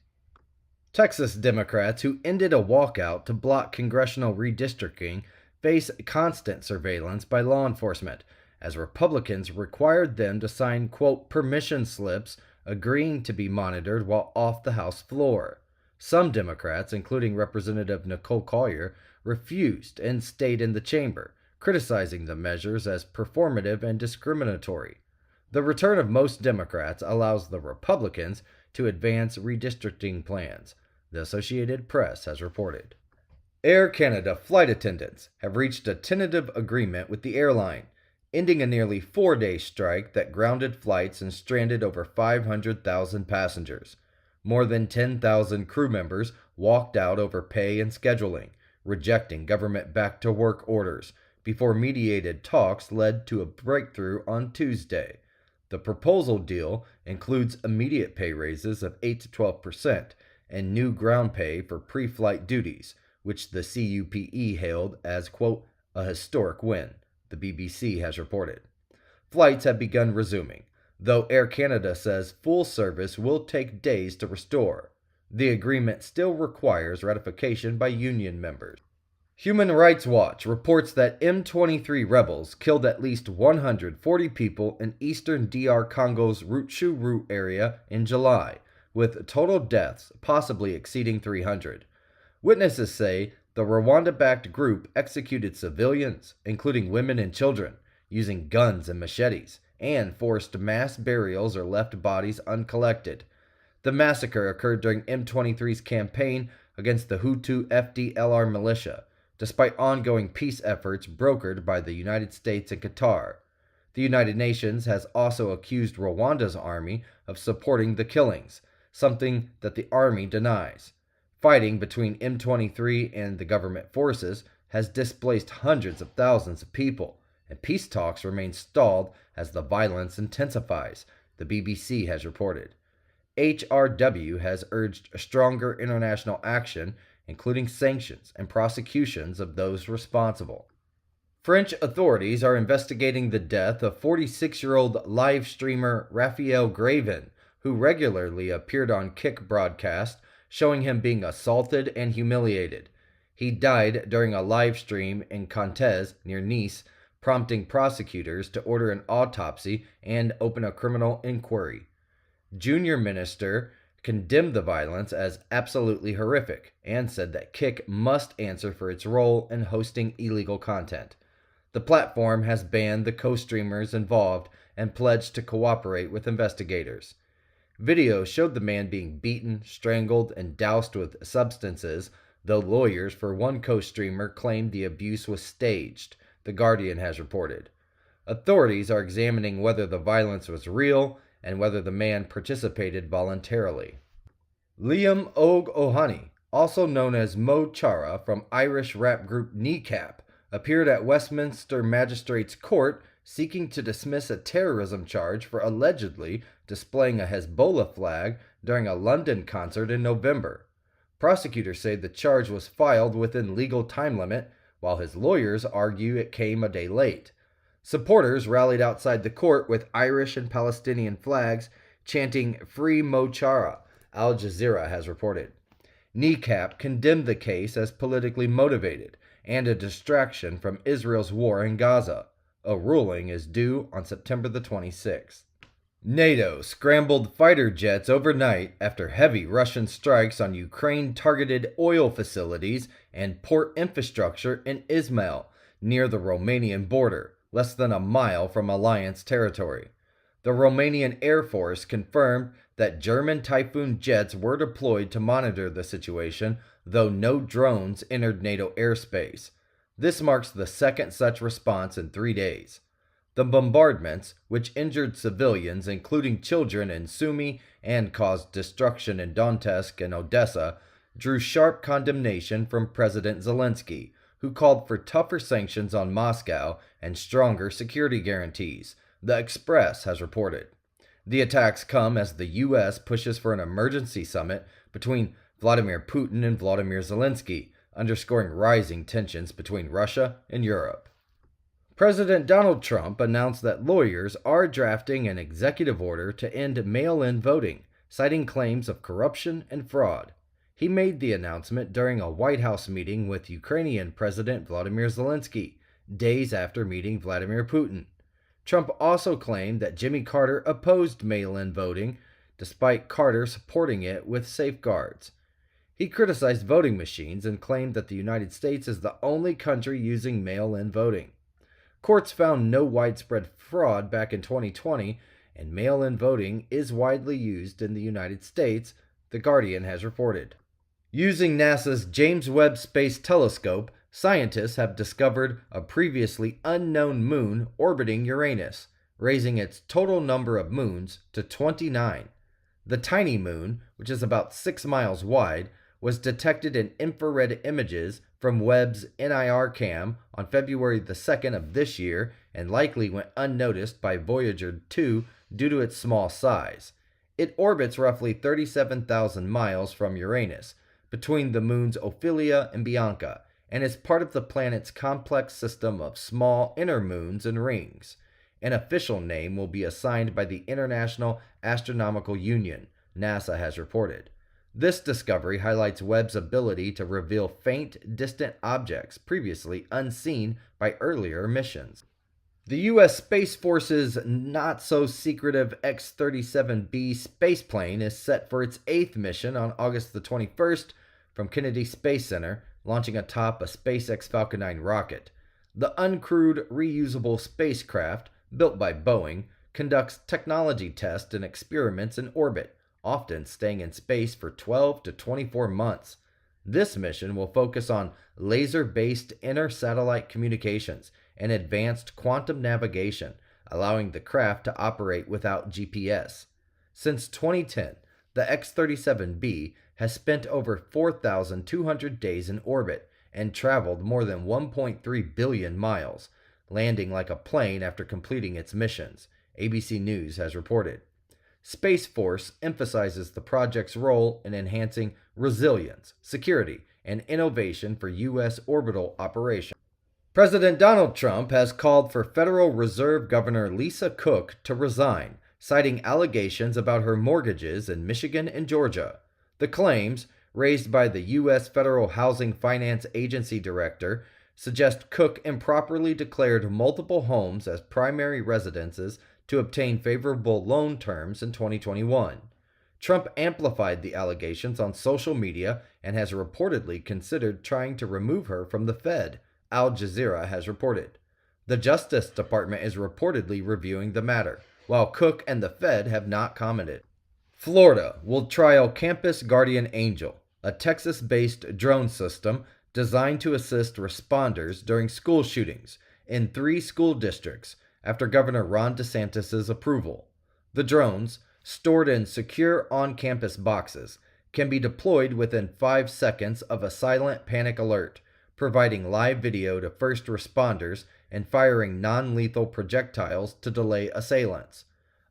Texas Democrats who ended a walkout to block congressional redistricting face constant surveillance by law enforcement, as Republicans required them to sign, quote, permission slips agreeing to be monitored while off the House floor. Some Democrats, including Representative Nicole Collier, refused and stayed in the chamber, criticizing the measures as performative and discriminatory. The return of most Democrats allows the Republicans to advance redistricting plans, the Associated Press has reported. Air Canada flight attendants have reached a tentative agreement with the airline, ending a nearly 4-day strike that grounded flights and stranded over 500,000 passengers. More than 10,000 crew members walked out over pay and scheduling, rejecting government back-to-work orders, before mediated talks led to a breakthrough on Tuesday. The proposal deal includes immediate pay raises of 8 to 12% and new ground pay for pre-flight duties, which the CUPE hailed as, quote, a historic win, the BBC has reported. Flights have begun resuming, though Air Canada says full service will take days to restore. The agreement still requires ratification by union members. Human Rights Watch reports that M23 rebels killed at least 140 people in eastern DR Congo's Rutshuru area in July, with total deaths possibly exceeding 300. Witnesses say the Rwanda-backed group executed civilians, including women and children, using guns and machetes, and forced mass burials or left bodies uncollected. The massacre occurred during M23's campaign against the Hutu FDLR militia, despite ongoing peace efforts brokered by the United States and Qatar. The United Nations has also accused Rwanda's army of supporting the killings, something that the army denies. Fighting between M23 and the government forces has displaced hundreds of thousands of people, and peace talks remain stalled as the violence intensifies, the BBC has reported. HRW has urged stronger international action, including sanctions and prosecutions of those responsible. French authorities are investigating the death of 46-year-old live streamer Raphael Graven, who regularly appeared on Kick broadcasts showing him being assaulted and humiliated. He died during a live stream in Cantes, near Nice, prompting prosecutors to order an autopsy and open a criminal inquiry. Junior Minister condemned the violence as absolutely horrific and said that Kick must answer for its role in hosting illegal content. The platform has banned the co-streamers involved and pledged to cooperate with investigators. Video showed the man being beaten, strangled, and doused with substances, though lawyers for one co-streamer claimed the abuse was staged, The Guardian has reported. Authorities are examining whether the violence was real and whether the man participated voluntarily. Liam O'Ohany, also known as Mo Chara from Irish rap group Kneecap, appeared at Westminster Magistrates Court seeking to dismiss a terrorism charge for allegedly displaying a Hezbollah flag during a London concert in November. Prosecutors say the charge was filed within legal time limit, while his lawyers argue it came a day late. Supporters rallied outside the court with Irish and Palestinian flags, chanting "Free Mo Chara," Al Jazeera has reported. NECAP condemned the case as politically motivated and a distraction from Israel's war in Gaza. A ruling is due on September the 26th. NATO scrambled fighter jets overnight after heavy Russian strikes on Ukraine-targeted oil facilities and port infrastructure in Izmail, near the Romanian border, less than a mile from alliance territory. The Romanian Air Force confirmed that German Typhoon jets were deployed to monitor the situation, though no drones entered NATO airspace. This marks the second such response in 3 days. The bombardments, which injured civilians, including children in Sumy, and caused destruction in Donetsk and Odessa, drew sharp condemnation from President Zelensky, who called for tougher sanctions on Moscow and stronger security guarantees, the Express has reported. The attacks come as the U.S. pushes for an emergency summit between Vladimir Putin and Volodymyr Zelensky, underscoring rising tensions between Russia and Europe. President Donald Trump announced that lawyers are drafting an executive order to end mail-in voting, citing claims of corruption and fraud. He made the announcement during a White House meeting with Ukrainian President Volodymyr Zelensky, days after meeting Vladimir Putin. Trump also claimed that Jimmy Carter opposed mail-in voting, despite Carter supporting it with safeguards. He criticized voting machines and claimed that the United States is the only country using mail-in voting. Courts found no widespread fraud back in 2020, and mail-in voting is widely used in the United States, The Guardian has reported. Using NASA's James Webb Space Telescope, scientists have discovered a previously unknown moon orbiting Uranus, raising its total number of moons to 29. The tiny moon, which is about 6 miles wide, was detected in infrared images from Webb's NIRCam on February the 2nd of this year and likely went unnoticed by Voyager 2 due to its small size. It orbits roughly 37,000 miles from Uranus, between the moons Ophelia and Bianca, and is part of the planet's complex system of small inner moons and rings. An official name will be assigned by the International Astronomical Union, NASA has reported. This discovery highlights Webb's ability to reveal faint, distant objects previously unseen by earlier missions. The U.S. Space Force's not-so-secretive X-37B spaceplane is set for its 8th mission on August the 21st from Kennedy Space Center, launching atop a SpaceX Falcon 9 rocket. The uncrewed, reusable spacecraft, built by Boeing, conducts technology tests and experiments in orbit, often staying in space for 12 to 24 months. This mission will focus on laser-based inter-satellite communications and advanced quantum navigation, allowing the craft to operate without GPS. Since 2010, the X-37B has spent over 4,200 days in orbit and traveled more than 1.3 billion miles, landing like a plane after completing its missions, ABC News has reported. Space Force emphasizes the project's role in enhancing resilience, security, and innovation for U.S. orbital operations. President Donald Trump has called for Federal Reserve Governor Lisa Cook to resign, citing allegations about her mortgages in Michigan and Georgia. The claims, raised by the U.S. Federal Housing Finance Agency director, suggest Cook improperly declared multiple homes as primary residences to obtain favorable loan terms in 2021. Trump amplified the allegations on social media and has reportedly considered trying to remove her from the Fed, Al Jazeera has reported. The Justice Department is reportedly reviewing the matter, while Cook and the Fed have not commented. Florida will trial Campus Guardian Angel, a Texas-based drone system designed to assist responders during school shootings in 3 school districts after Governor Ron DeSantis' approval. The drones, stored in secure on-campus boxes, can be deployed within 5 seconds of a silent panic alert, providing live video to first responders and firing non-lethal projectiles to delay assailants.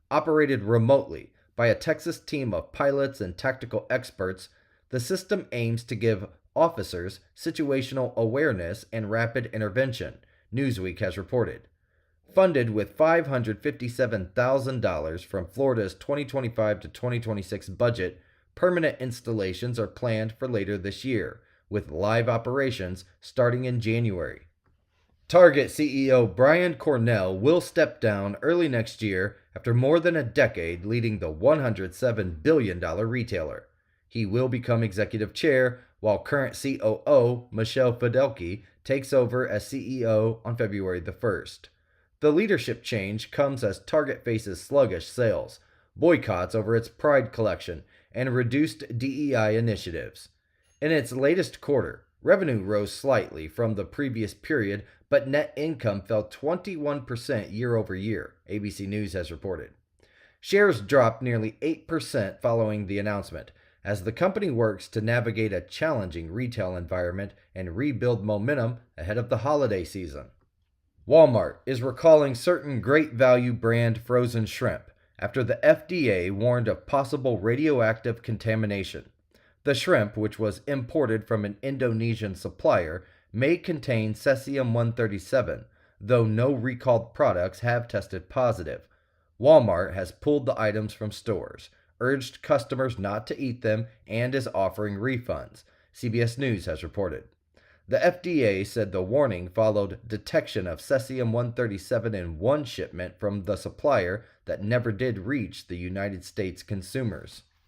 Operated remotely by a Texas team of pilots and tactical experts, The system aims to give officers situational awareness and rapid intervention, Newsweek has reported. Funded with $557,000 from Florida's 2025 to 2026 budget, permanent installations are planned for later this year, with live operations starting in January. Target CEO Brian Cornell will step down early next year after more than a decade leading the $107 billion retailer. He will become executive chair, while current COO Michelle Fidelke takes over as CEO on February the 1st. The leadership change comes as Target faces sluggish sales, boycotts over its Pride collection, and reduced DEI initiatives. In its latest quarter, revenue rose slightly from the previous period, but net income fell 21% year over year, ABC News has reported. Shares dropped nearly 8% following the announcement, as the company works to navigate a challenging retail environment and rebuild momentum ahead of the holiday season. Walmart is recalling certain Great Value brand frozen shrimp after the FDA warned of possible radioactive contamination. The shrimp, which was imported from an Indonesian supplier, may contain cesium-137, though no recalled products have tested positive. Walmart has pulled the items from stores, urged customers not to eat them, and is offering refunds, CBS News has reported. The FDA said the warning followed detection of cesium-137 in one shipment from the supplier that never did reach the United States consumers.